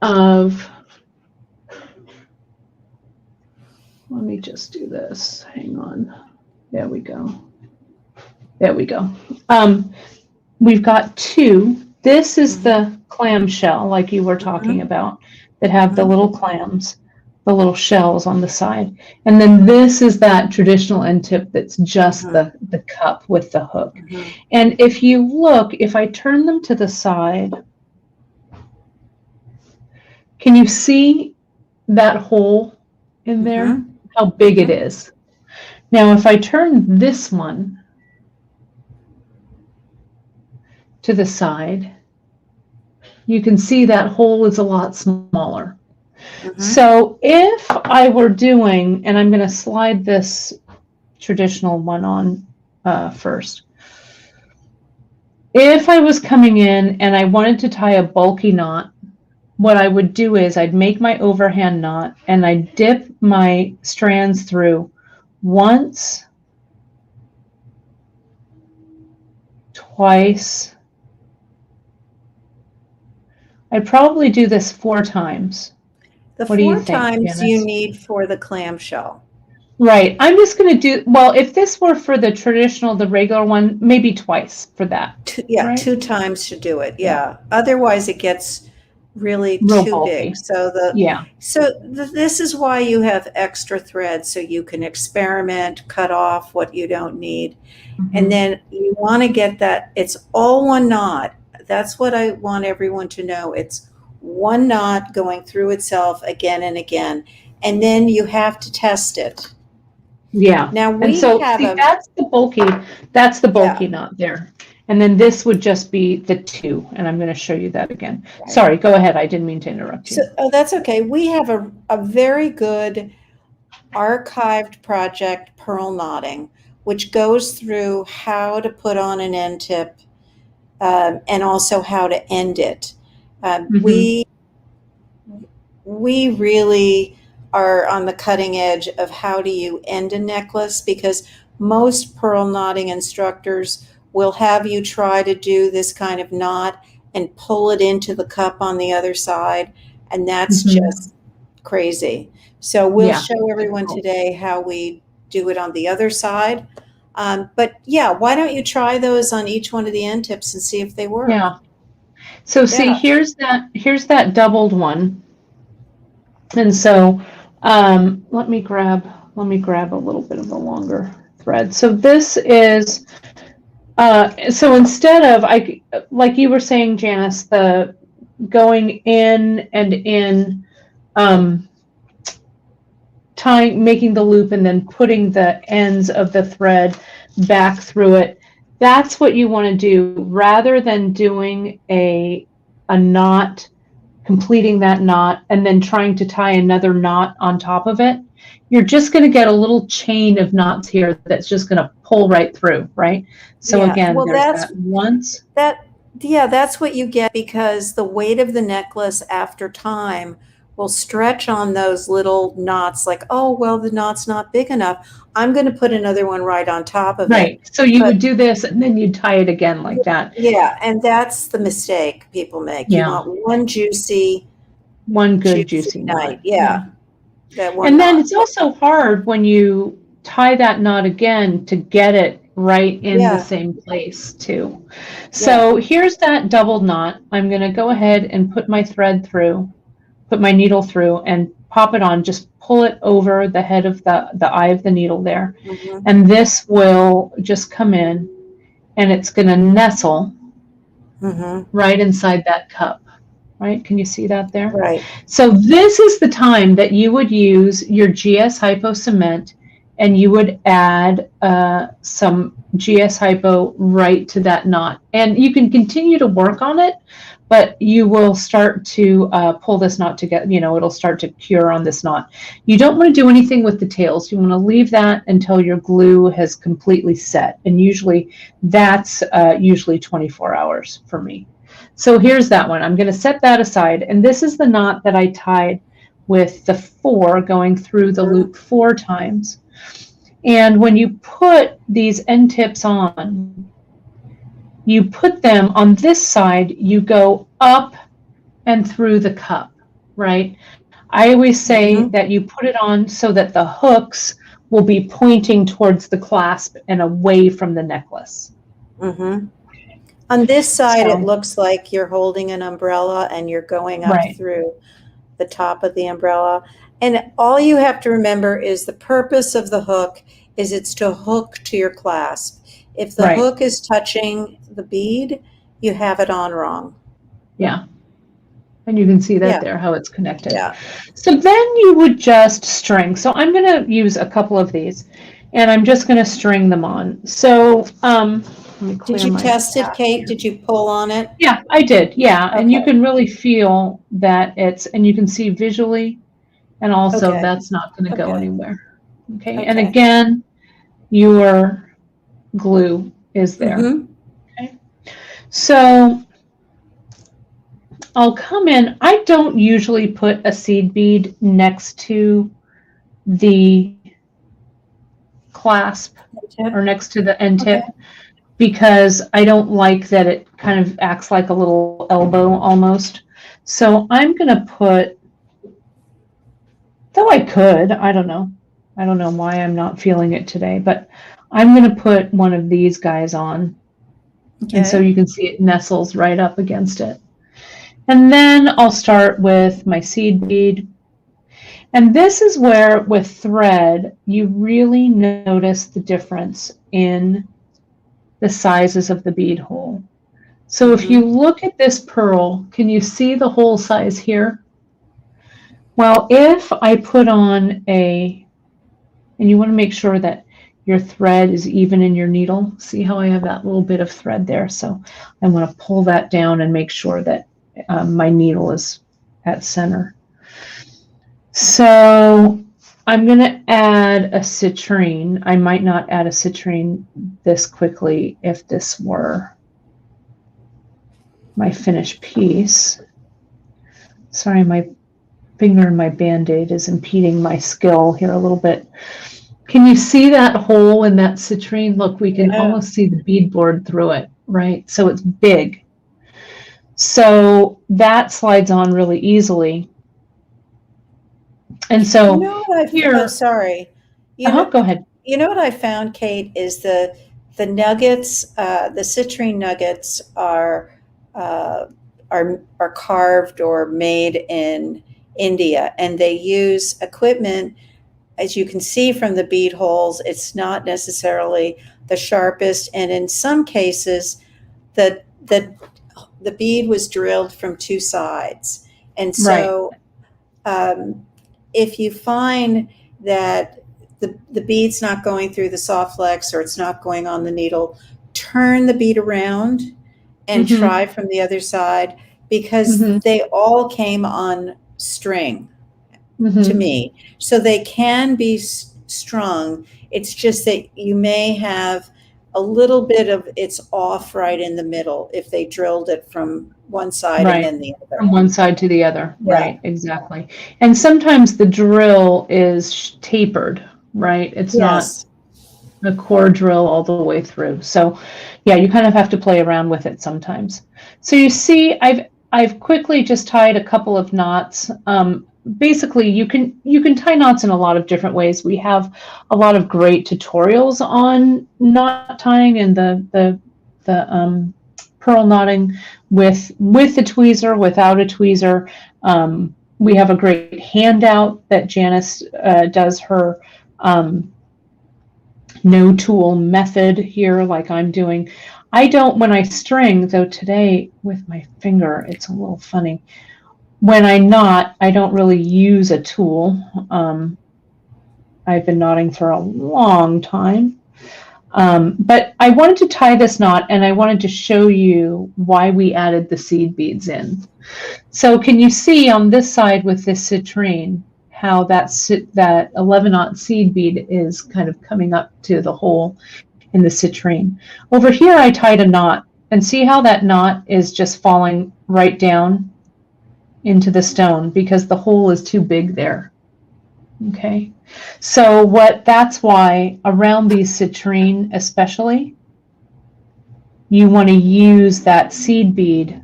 of, let me just do this. Hang on. There we go. There we go. We've got two. This is the clamshell, like you were talking about, that have the little clams, the little shells on the side. And then this is that traditional end tip that's just the cup with the hook. And if you look, if I turn them to the side, can you see that hole in there? How big it is. Now, if I turn this one to the side, you can see that hole is a lot smaller. So if I were doing, and I'm going to slide this traditional one on first. If I was coming in and I wanted to tie a bulky knot, what I would do is I'd make my overhand knot and I'd dip my strands through once, twice. I'd probably do this 4 times. The What do you 4 think, times Janice? you need for the clamshell. Right. I'm just going to do, well, if this were for the traditional, the regular one, maybe twice for that. Yeah, 2 times to do it. Yeah. Otherwise it gets really Real too bulky. big. So this is why you have extra thread, so you can experiment, cut off what you don't need. And then you want to get that, it's all one knot. That's what I want everyone to know. It's one knot going through itself again and again. And then you have to test it. Yeah. Now And so see, that's the bulky knot there. And then this would just be the 2. And I'm going to show you that again. Right. Sorry, go ahead. I didn't mean to interrupt you. Oh, that's okay. We have a very good archived project, Pearl Knotting, which goes through how to put on an end tip and also how to end it. We really are on the cutting edge of how do you end a necklace, because most pearl knotting instructors will have you try to do this kind of knot and pull it into the cup on the other side, and that's just crazy. So we'll show everyone today how we do it on the other side. But yeah, why don't you try those on each one of the end tips and see if they work? Yeah. So see, here's that doubled one. And so let me grab a little bit of a longer thread. So this is, so instead of, like you were saying, Janice, the going in and in, making the loop and then putting the ends of the thread back through it. That's what you want to do, rather than doing a knot, completing that knot, and then trying to tie another knot on top of it. You're just going to get a little chain of knots here that's just going to pull right through, right? So again, there's that once. That's what you get, because the weight of the necklace after time will stretch on those little knots like, oh, well, the knot's not big enough. I'm going to put another one right on top of it. Right. So you But- would do this and then you'd tie it again like that. Yeah, and that's the mistake people make. You Yeah. want one juicy, One good juicy knot. night. Yeah. That one And then knot. it's also hard when you tie that knot again to get it right in Yeah. the same place too. So here's that double knot. I'm going to go ahead and put my thread through, put my needle through and pop it on. Just pull it over the head of the eye of the needle there. Mhm. And this will just come in and it's going to nestle Mhm. right inside that cup. Right? Can you see that there? Right. So this is the time that you would use your GS Hypo cement and you would add some GS Hypo right to that knot. And you can continue to work on it, but you will start to pull this knot together. You know, it'll start to cure on this knot. You don't want to do anything with the tails. You want to leave that until your glue has completely set. And usually that's usually 24 hours for me. So here's that one. I'm going to set that aside. And this is the knot that I tied with the 4 going through the loop 4 times. And when you put these end tips on, you put them on this side, you go up and through the cup, right? I always say that you put it on so that the hooks will be pointing towards the clasp and away from the necklace. Mm-hmm. On this side, So- it looks like you're holding an umbrella and you're going up Right. through the top of the umbrella. And all you have to remember is the purpose of the hook is it's to hook to your clasp. If the Right. hook is touching the bead, you have it on wrong. Yeah. And you can see that Yeah. there, how it's connected. Yeah. So then you would just string. So I'm going to use a couple of these and I'm just going to string them on. So, let me clear Did you my test it, stack Kate? here. Did you pull on it? Yeah, I did. Yeah. And you Okay. can really feel that and you can see visually, and also Okay. that's not going to go Okay. anywhere. Okay. And Okay. again, your glue is there. Mhm. Okay. So I'll come in. I don't usually put a seed bead next to the clasp or next to the end tip because I don't like that it kind of acts like a little elbow almost. So I'm going to put, though I could, I don't know. I don't know why I'm not feeling it today, but I'm going to put one of these guys on. And so you can see it nestles right up against it. And then I'll start with my seed bead. And this is where, with thread, you really notice the difference in the sizes of the bead hole. So if you look at this pearl, can you see the hole size here? Well, if I put on and you want to make sure that your thread is even in your needle. See how I have that little bit of thread there? So I want to pull that down and make sure that my needle is at center. So I'm going to add a citrine. I might not add a citrine this quickly if this were my finished piece. Sorry, my finger in my Band-Aid is impeding my skill here a little bit. Can you see that hole in that citrine? Look, we can almost see the beadboard through it, right? So it's big. So that slides on really easily. And so You know what here, oh, sorry. go ahead. You know what I found, Kate, is the nuggets, the citrine nuggets are carved or made in India, and they use equipment. As you can see from the bead holes, it's not necessarily the sharpest, and in some cases, the bead was drilled from two sides, and so if you find that the bead's not going through the soft flex or it's not going on the needle, turn the bead around and try from the other side, because they all came on string to me. So they can be strung. It's just that you may have a little bit of it's off right in the middle if they drilled it from one side and Right. then the other. From one side to the other. Yeah. Right, exactly. And sometimes the drill is tapered, right? It's Yes. not a core drill all the way through. So yeah, you kind of have to play around with it sometimes. So you see, I've quickly just tied a couple of knots. Basically, you can tie knots in a lot of different ways. We have a lot of great tutorials on knot tying and the pearl knotting with the tweezer, without a tweezer. We have a great handout that Janice does her no tool method here, like I'm doing. I don't, when I string, though today with my finger, it's a little funny. When I knot, I don't really use a tool. I've been knotting for a long time. But I wanted to tie this knot, and I wanted to show you why we added the seed beads in. So can you see on this side with this citrine, how that 11-aught seed bead is kind of coming up to the hole in the citrine. Over here, I tied a knot, and see how that knot is just falling right down into the stone because the hole is too big there. Okay, so that's why around these citrine especially, you want to use that seed bead,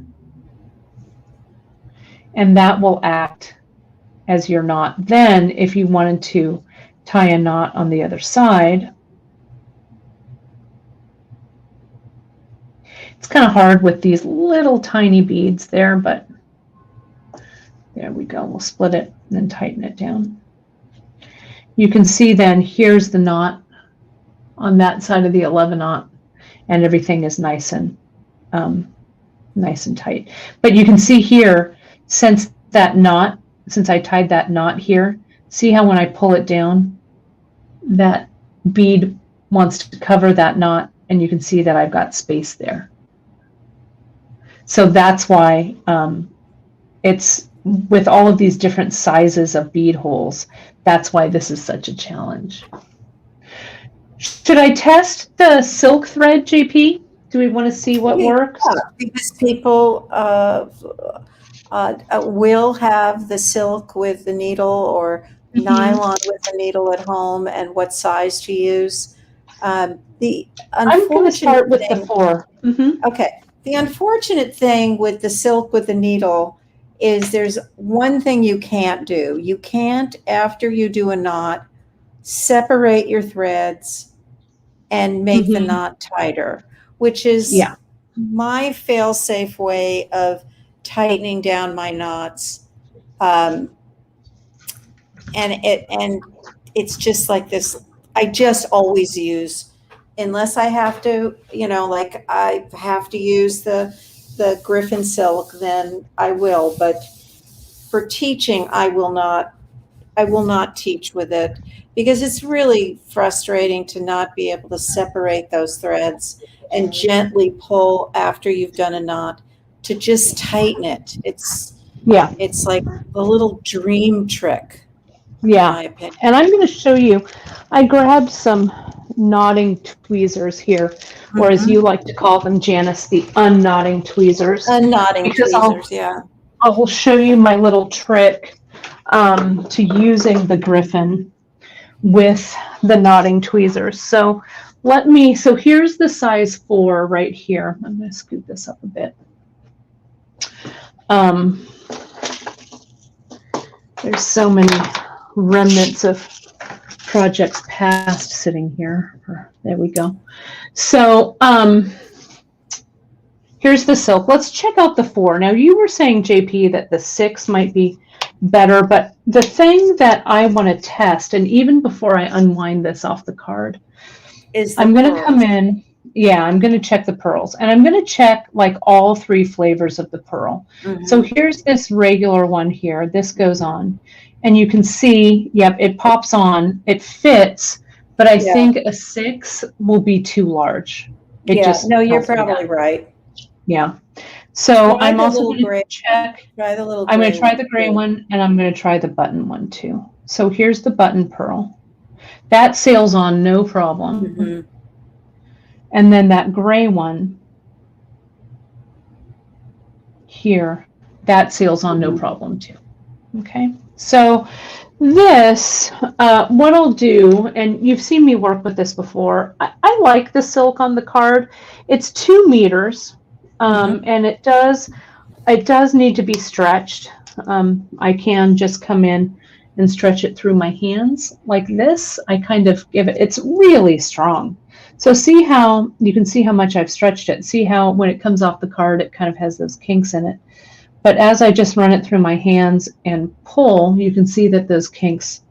and that will act as your knot. Then if you wanted to tie a knot on the other side, it's kind of hard with these little tiny beads there, but there we go. We'll split it and then tighten it down. You can see then here's the knot on that side of the 11-aught, and everything is nice and tight. But you can see here, since I tied that knot here, see how when I pull it down, that bead wants to cover that knot, and you can see that I've got space there. So that's why it's with all of these different sizes of bead holes, that's why this is such a challenge. Should I test the silk thread, JP? Do we want to see what works? Yeah, because people will have the silk with the needle or nylon with the needle at home, and what size to use. I'm going to start with the 4. Okay. The unfortunate thing with the silk with the needle is there's one thing you can't do. You can't, after you do a knot, separate your threads and make the knot tighter, which is my fail-safe way of tightening down my knots. And it's just like this. I just always use, unless I have to, like I have to use the Griffin silk, then I will. But for teaching, I will not teach with it, because it's really frustrating to not be able to separate those threads and gently pull after you've done a knot to just tighten it. It's like a little dream trick. Yeah, in my opinion. And I'm going to show you, I grabbed some knotting tweezers here, or as you like to call them, Janice, the unknotting tweezers. Unknotting tweezers, yeah. I will show you my little trick to using the Griffin with the knotting tweezers. So here's the size 4 right here. I'm going to scoot this up a bit. There's so many remnants of projects past sitting here. There we go. So here's the silk. Let's check out the 4. Now you were saying, JP, that the 6 might be better, but the thing that I want to test, and even before I unwind this off the card, is I'm going to come in. Yeah, I'm going to check the pearls, and I'm going to check like all 3 flavors of the pearl. So here's this regular one here. This goes on, and you can see, yep, it pops on. It fits, but I think a 6 will be too large. You're probably right. Yeah. So I'm also going to check. I'm going to try the gray one, and I'm going to try the button one too. So here's the button pearl. That sails on no problem. And then that gray one here, that seals on no problem too. Okay, so this, what I'll do, and you've seen me work with this before, I like the silk on the card. It's 2 meters, and it does need to be stretched. I can just come in and stretch it through my hands like this. I kind of give it, it's really strong. So see how, you can see how much I've stretched it. See how when it comes off the card, it kind of has those kinks in it. But as I just run it through my hands and pull, you can see that those kinks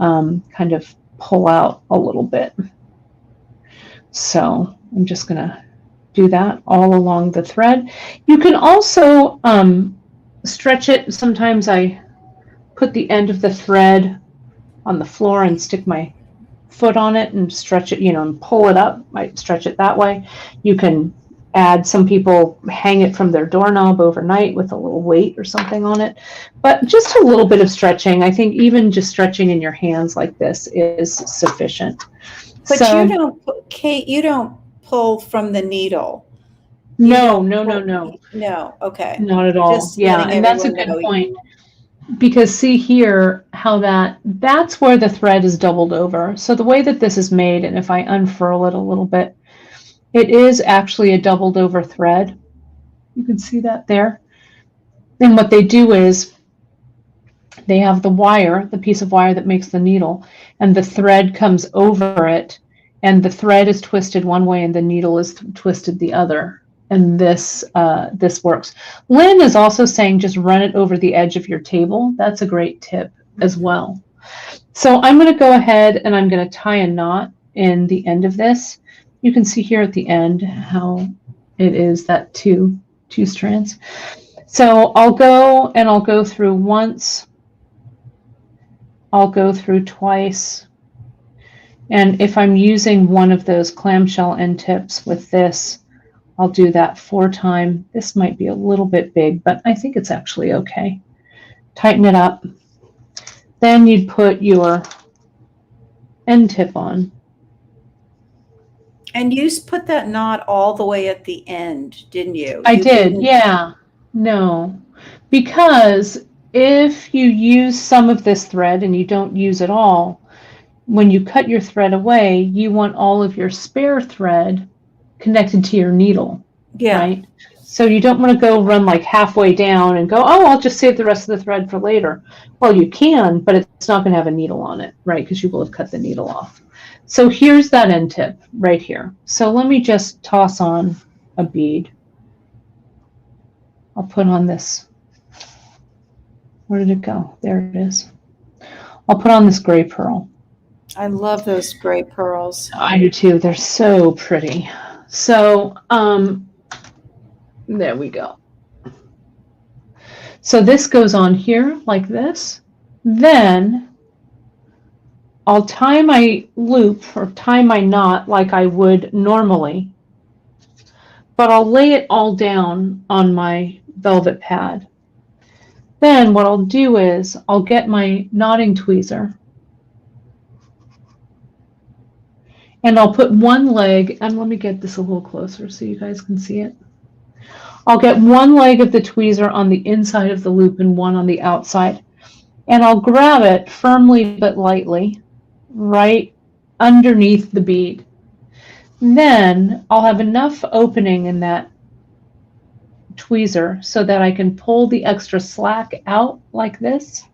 kind of pull out a little bit. So I'm just going to do that all along the thread. You can also stretch it. Sometimes I put the end of the thread on the floor and stick my foot on it and stretch it, and pull it up. I stretch it that way. You can add, some people hang it from their doorknob overnight with a little weight or something on it. But just a little bit of stretching. I think even just stretching in your hands like this is sufficient. But so, you don't, Kate, you don't pull from the needle. No. No, okay. Not at all. Just Yeah, letting and that's a everyone good know. point. Because see here how that's where the thread is doubled over. So the way that this is made, and if I unfurl it a little bit, it is actually a doubled over thread. You can see that there. And what they do is they have the wire, the piece of wire that makes the needle, and the thread comes over it, and the thread is twisted one way and the needle is twisted the other. And this works. Lynn is also saying just run it over the edge of your table. That's a great tip as well. So I'm going to go ahead and I'm going to tie a knot in the end of this. You can see here at the end how it is that two strands. So I'll go through once. I'll go through twice. And if I'm using one of those clamshell end tips with this, I'll do that 4 times. This might be a little bit big, but I think it's actually okay. Tighten it up. Then you'd put your end tip on. And you put that knot all the way at the end, didn't you? I did, yeah. No, because if you use some of this thread and you don't use it all, when you cut your thread away, you want all of your spare thread connected to your needle, right? So you don't want to go run like halfway down and go, oh, I'll just save the rest of the thread for later. Well, you can, but it's not going to have a needle on it, right? Because you will have cut the needle off. So here's that end tip right here. So let me just toss on a bead. I'll put on this. Where did it go? There it is. I'll put on this gray pearl. I love those gray pearls. I do too. They're so pretty. So there we go. So this goes on here like this. Then I'll tie my loop or tie my knot like I would normally, but I'll lay it all down on my velvet pad. Then what I'll do is I'll get my knotting tweezer and I'll put one leg, and let me get this a little closer so you guys can see it. I'll get one leg of the tweezer on the inside of the loop and one on the outside. And I'll grab it firmly but lightly right underneath the bead. Then I'll have enough opening in that tweezer so that I can pull the extra slack out like this.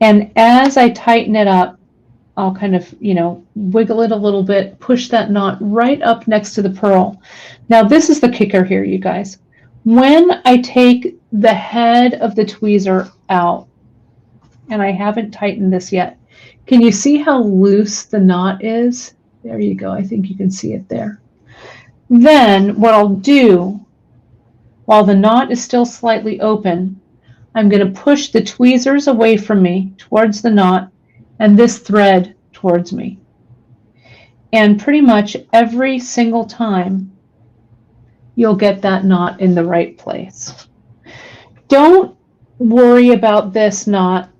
And as I tighten it up, I'll kind of, wiggle it a little bit, push that knot right up next to the pearl. Now, this is the kicker here, you guys. When I take the head of the tweezer out, and I haven't tightened this yet, can you see how loose the knot is? There you go. I think you can see it there. Then what I'll do, while the knot is still slightly open, I'm going to push the tweezers away from me towards the knot and this thread towards me. And pretty much every single time, you'll get that knot in the right place. Don't worry about this knot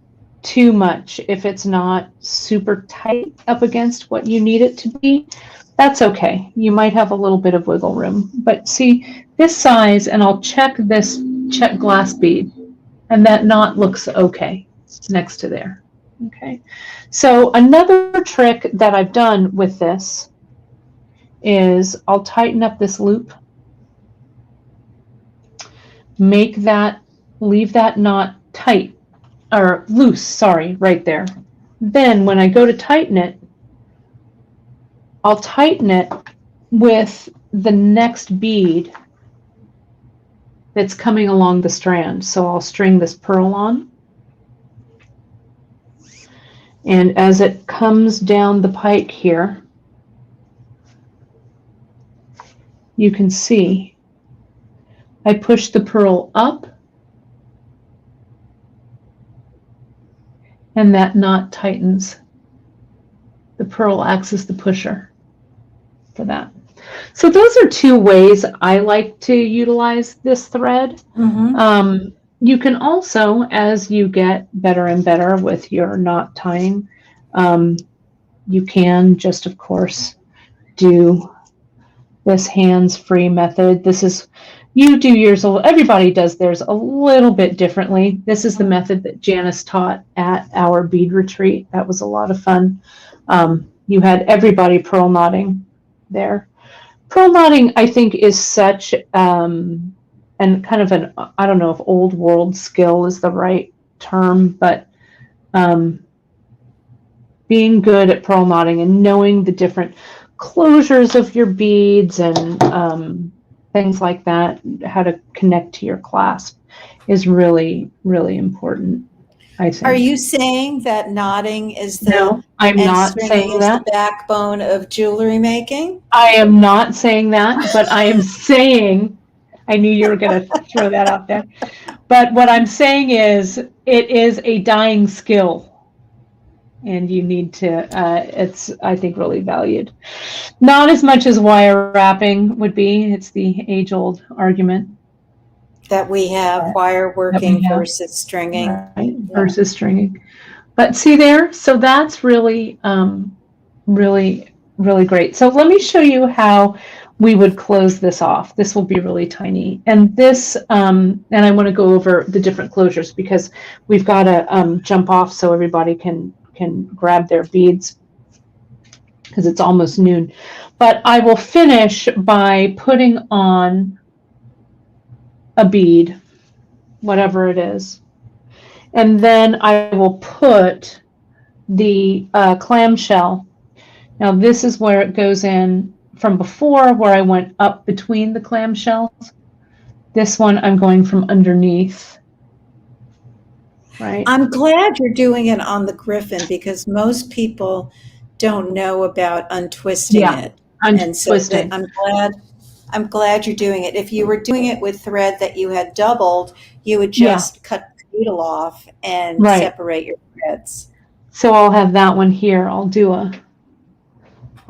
too much if it's not super tight up against what you need it to be. That's okay. You might have a little bit of wiggle room, but see this size, and I'll check this check glass bead, and that knot looks okay next to there. Okay. So another trick that I've done with this is I'll tighten up this loop, leave that knot tight, or loose, sorry, right there. Then when I go to tighten it, I'll tighten it with the next bead that's coming along the strand. So I'll string this pearl on. And as it comes down the pike here, you can see I push the pearl up, and that knot tightens. The pearl acts as the pusher for that. So those are two ways I like to utilize this thread. Mm-hmm. You can also, as you get better and better with your knot tying, you can just, of course, do this hands-free method. This is, you do yours, everybody does theirs a little bit differently. This is the method that Janice taught at our bead retreat. That was a lot of fun. You had everybody pearl knotting there. Pearl knotting, I think, is such and kind of an, I don't know if old world skill is the right term, but being good at pearl knotting and knowing the different closures of your beads and things like that, how to connect to your clasp, is really, really important, I think. Are you saying that knotting is the No, I'm not saying that. the backbone of jewelry making? I am not saying that, but I am saying, I knew you were going to throw that out there. But what I'm saying is, it is a dying skill, and you need to, it's, I think, really valued. Not as much as wire wrapping would be. It's the age-old argument. That we have wire working versus stringing. Right, versus stringing. But see there? So that's really, really, really great. So let me show you how we would close this off. This will be really tiny. And this, and I want to go over the different closures because we've got to jump off so everybody can grab their beads because it's almost noon. But I will finish by putting on a bead, whatever it is. And then I will put the clamshell. Now this is where it goes in from before, where I went up between the clamshells. This one I'm going from underneath. Right. I'm glad you're doing it on the griffin because most people don't know about untwisting it. And so I'm glad you're doing it. If you were doing it with thread that you had doubled, you would just cut the needle off and separate your threads. So I'll have that one here. I'll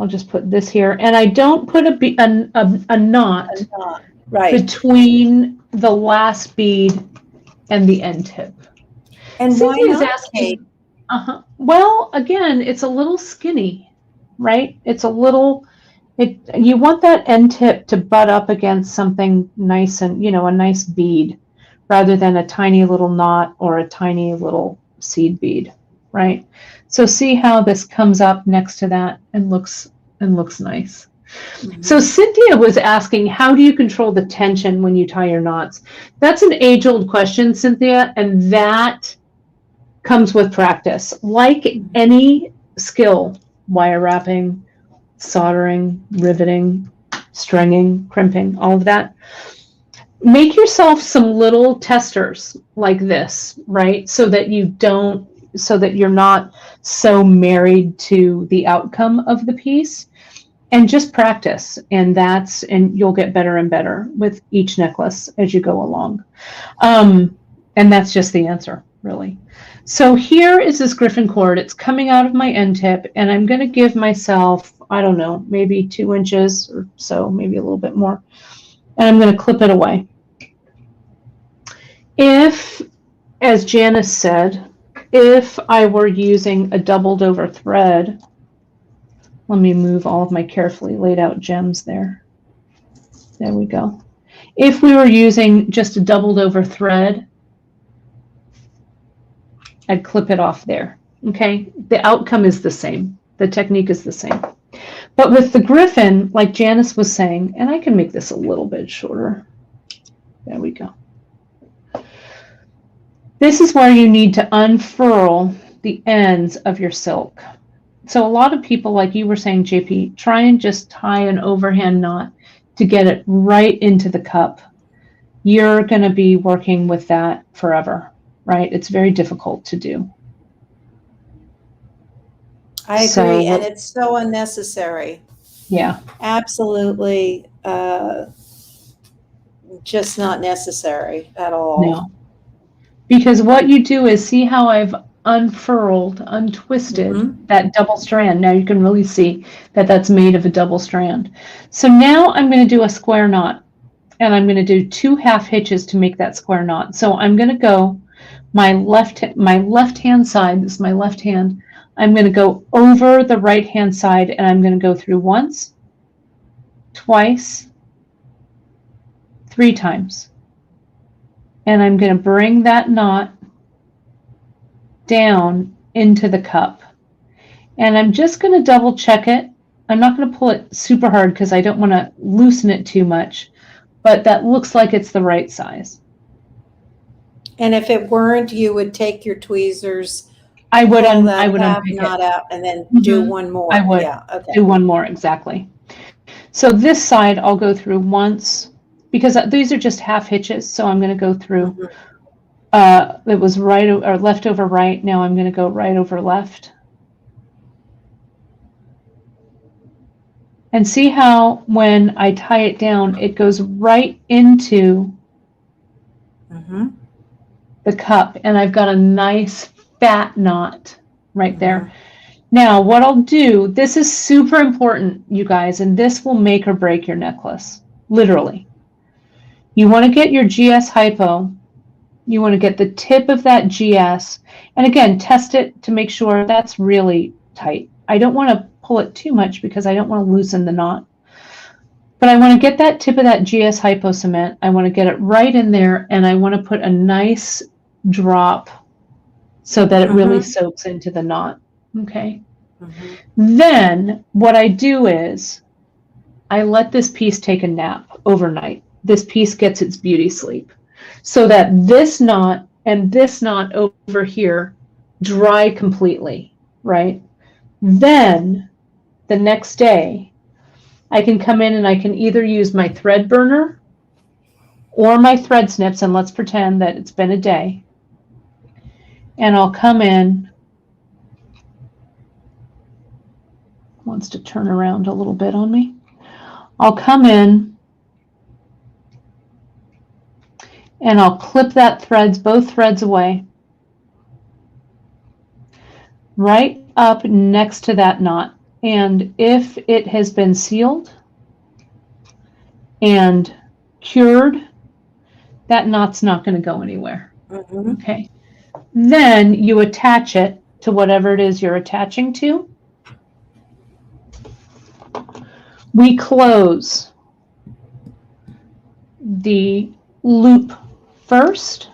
just put this here, and I don't put a knot between the last bead and the end tip. And Cynthia is asking, well, again, it's a little skinny, right? It's a little, you want that end tip to butt up against something nice and, a nice bead rather than a tiny little knot or a tiny little seed bead, right? So see how this comes up next to that and looks nice. Mm-hmm. So Cynthia was asking, how do you control the tension when you tie your knots? That's an age-old question, Cynthia, and that comes with practice. Like any skill, wire wrapping, soldering, riveting, stringing, crimping, all of that, make yourself some little testers like this, right? So that you're not so married to the outcome of the piece, and just practice. And you'll get better and better with each necklace as you go along. And that's just the answer, really. So here is this griffin cord. It's coming out of my end tip, and I'm going to give myself, I don't know, maybe 2 inches or so, maybe a little bit more. And I'm going to clip it away. If, as Janice said, if I were using a doubled over thread, Let me move all of my carefully laid out gems there. There we go. If we were using just a doubled over thread, I'd clip it off there. Okay, the outcome is the same. The technique is the same. But with the griffin, like Janice was saying, and I can make this a little bit shorter. There we go. This is where you need to unfurl the ends of your silk. So a lot of people, like you were saying, JP, try and just tie an overhand knot to get it right into the cup. You're going to be working with that forever, right? It's very difficult to do. I agree, and it's so unnecessary. Yeah. Absolutely just not necessary at all. No. Because what you do is, see how I've untwisted that double strand. Now you can really see that that's made of a double strand. So now I'm going to do a square knot, and I'm going to do 2 half hitches to make that square knot. So I'm going to go my left hand side, this is my left hand, I'm going to go over the right hand side, and I'm going to go through once, twice, 3 times. And I'm going to bring that knot down into the cup. And I'm just going to double check it. I'm not going to pull it super hard because I don't want to loosen it too much, but that looks like it's the right size. And if it weren't, you would take your tweezers, I would half knot out, and then do one more. I would do one more, exactly. So this side I'll go through once, because these are just half hitches, so I'm going to go through, it was right or left over right, now I'm going to go right over left. And see how when I tie it down, it goes right into the cup, and I've got a nice fat knot right there. Now what I'll do, this is super important, you guys, and this will make or break your necklace, literally. You want to get your GS hypo, you want to get the tip of that GS, and again, test it to make sure that's really tight. I don't want to pull it too much because I don't want to loosen the knot. But I want to get that tip of that GS hypo cement, I want to get it right in there, and I want to put a nice drop so that it really soaks into the knot, okay? Then what I do is I let this piece take a nap overnight. This piece gets its beauty sleep so that this knot and this knot over here dry completely, right? Then the next day I can come in and I can either use my thread burner or my thread snips, and let's pretend that it's been a day, and I'll come in, wants to turn around a little bit on me. I'll come in and I'll clip that both threads away right up next to that knot. And if it has been sealed and cured, that knot's not going to go anywhere. Okay. Then you attach it to whatever it is you're attaching to. We close the loop first.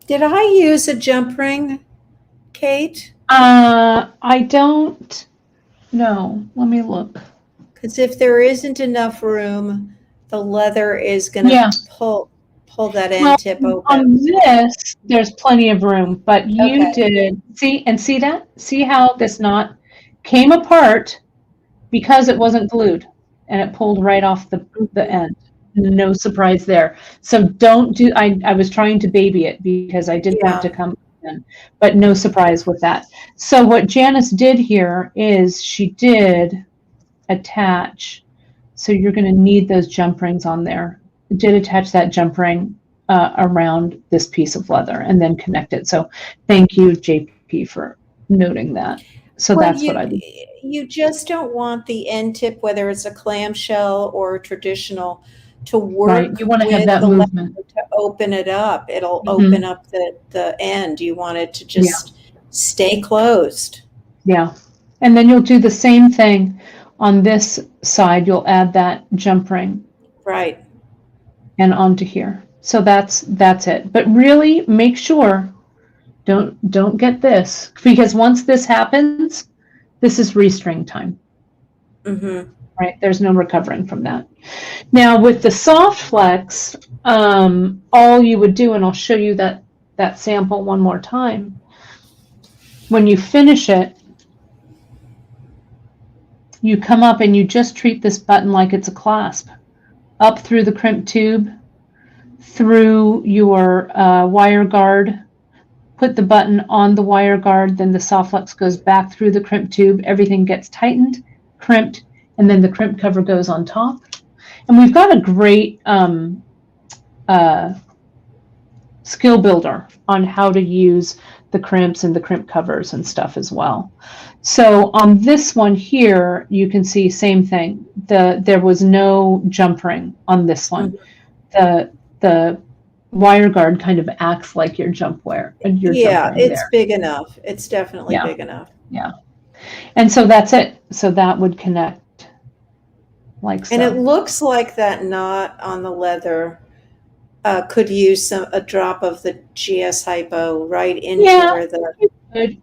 Did I use a jump ring, Kate? I don't know. Let me look. Because if there isn't enough room, the leather is going to pull that end tip open. On this, there's plenty of room, but you did see that? See how this knot came apart because it wasn't glued, and it pulled right off the end. No surprise there. So don't do, I was trying to baby it because I didn't want to come in, but no surprise with that. So what Janice did here is she did attach, so you're going to need those jump rings on there. Did attach that jump ring around this piece of leather and then connect it. So thank you, JP, for noting that. So that's what I did. You just don't want the end tip, whether it's a clamshell or traditional, to work. Right. You want to have that movement to open it up. It'll open up the end. You want it to just stay closed. Yeah. And then you'll do the same thing on this side. You'll add that jump ring. Right. And onto here. So that's it. But really make sure don't get this, because once this happens, this is restring time. Mm-hmm. Right? There's no recovering from that. Now with the soft flex, all you would do, and I'll show you that sample one more time. When you finish it, you come up and you just treat this button like it's a clasp. Up through the crimp tube, through your wire guard, put the button on the wire guard, then the soft flex goes back through the crimp tube, everything gets tightened, crimped, and then the crimp cover goes on top. And we've got a great skill builder on how to use the crimps and the crimp covers and stuff as well. So on this one here, you can see same thing. There was no jump ring on this one. The wire guard kind of acts like your jump ring. Yeah, it's big enough. It's definitely big enough. Yeah. And so that's it. So that would connect like so. And it looks like that knot on the leather could use a drop of the GS Hypo right into where the right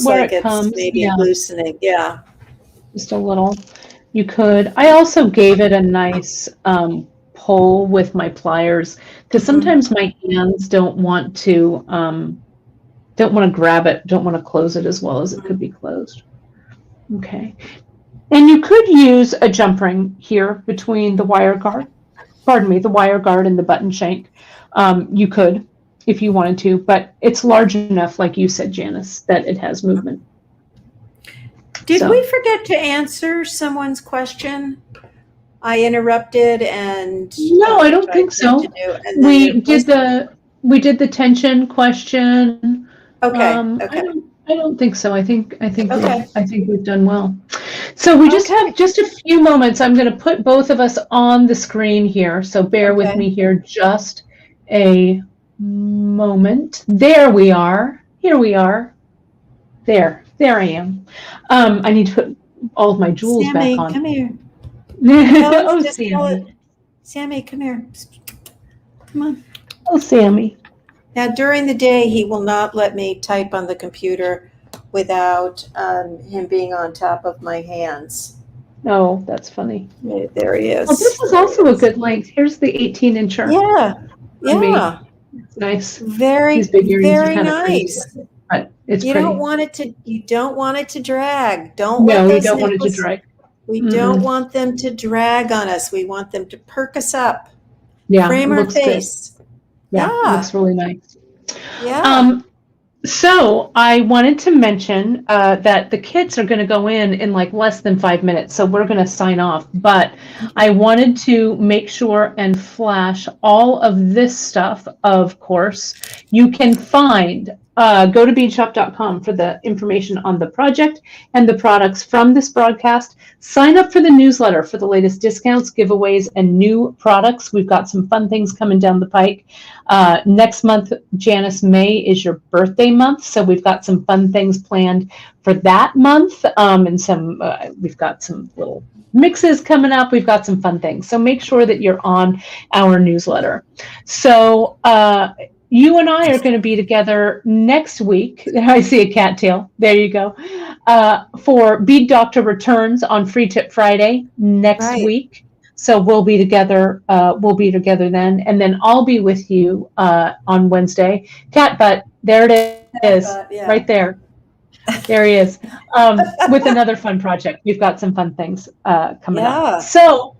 where like it comes. Maybe loosening. Yeah. Just a little. You could. I also gave it a nice pull with my pliers, because sometimes my hands don't want to grab it, don't want to close it as well as it could be closed. Okay. And you could use a jump ring here between the wire guard, the wire guard and the button shank. You could, if you wanted to, but it's large enough, like you said, Janice, that it has movement. Did we forget to answer someone's question? I interrupted and no, I don't think so. We did the tension question. Okay. I don't think so. I think we've done well. So we just have just a few moments. I'm going to put both of us on the screen here. So bear with me here just a moment. There we are. Here we are. There I am. I need to put all of my jewels back on. Come here. Sammy. Sammy, come here. Come on. Oh, Sammy. Now, during the day, he will not let me type on the computer without him being on top of my hands. Oh, that's funny. There he is. Oh, this is also a good length. Here's the 18-incher. Yeah. It's nice. Very nice. But it's you pretty. You don't want it to drag. No, we don't want it to drag. We don't want them to drag on us. We want them to perk us up. Yeah, frame our face. Good. Yeah, it looks really nice. Yeah. So I wanted to mention that the kits are going to go in like less than 5 minutes. So we're going to sign off. But I wanted to make sure and flash all of this stuff, of course. You can find, go to beadshop.com for the information on the project and the products from this broadcast. Sign up for the newsletter for the latest discounts, giveaways, and new products. We've got some fun things coming down the pike. Next month, Janice, May is your birthday month, so we've got some fun things planned for that month, and we've got some little mixes coming up. We've got some fun things, so make sure that you're on our newsletter. So you and I are going to be together next week. I see a cattail. There you go. For Bead Doctor returns on Free Tip Friday next week. So we'll be together. Then, and then I'll be with you on Wednesday. Cat butt. There it is, right there. There he is. With another fun project. We've got some fun things coming up. So.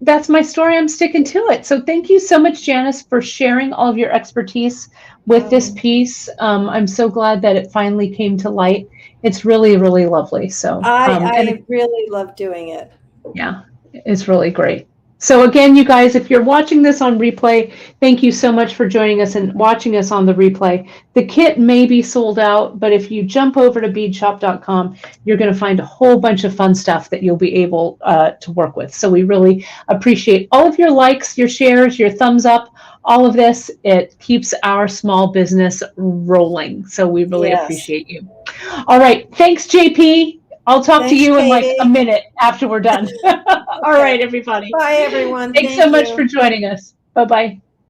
That's my story. I'm sticking to it. So thank you so much, Janice, for sharing all of your expertise with this piece. I'm so glad that it finally came to light. It's really, really lovely. So I really love doing it. Yeah, it's really great. So again, you guys, if you're watching this on replay, thank you so much for joining us and watching us on the replay. The kit may be sold out, but if you jump over to beadshop.com, you're going to find a whole bunch of fun stuff that you'll be able to work with. So we really appreciate all of your likes, your shares, your thumbs up all of this. It keeps our small business rolling. So we really Yes. appreciate you. All right. Thanks, JP. I'll talk to Thanks, you in like Katie. a minute after we're done. All Okay. right, everybody. Bye, everyone. Thanks Thank so much you. for joining us. Bye-bye.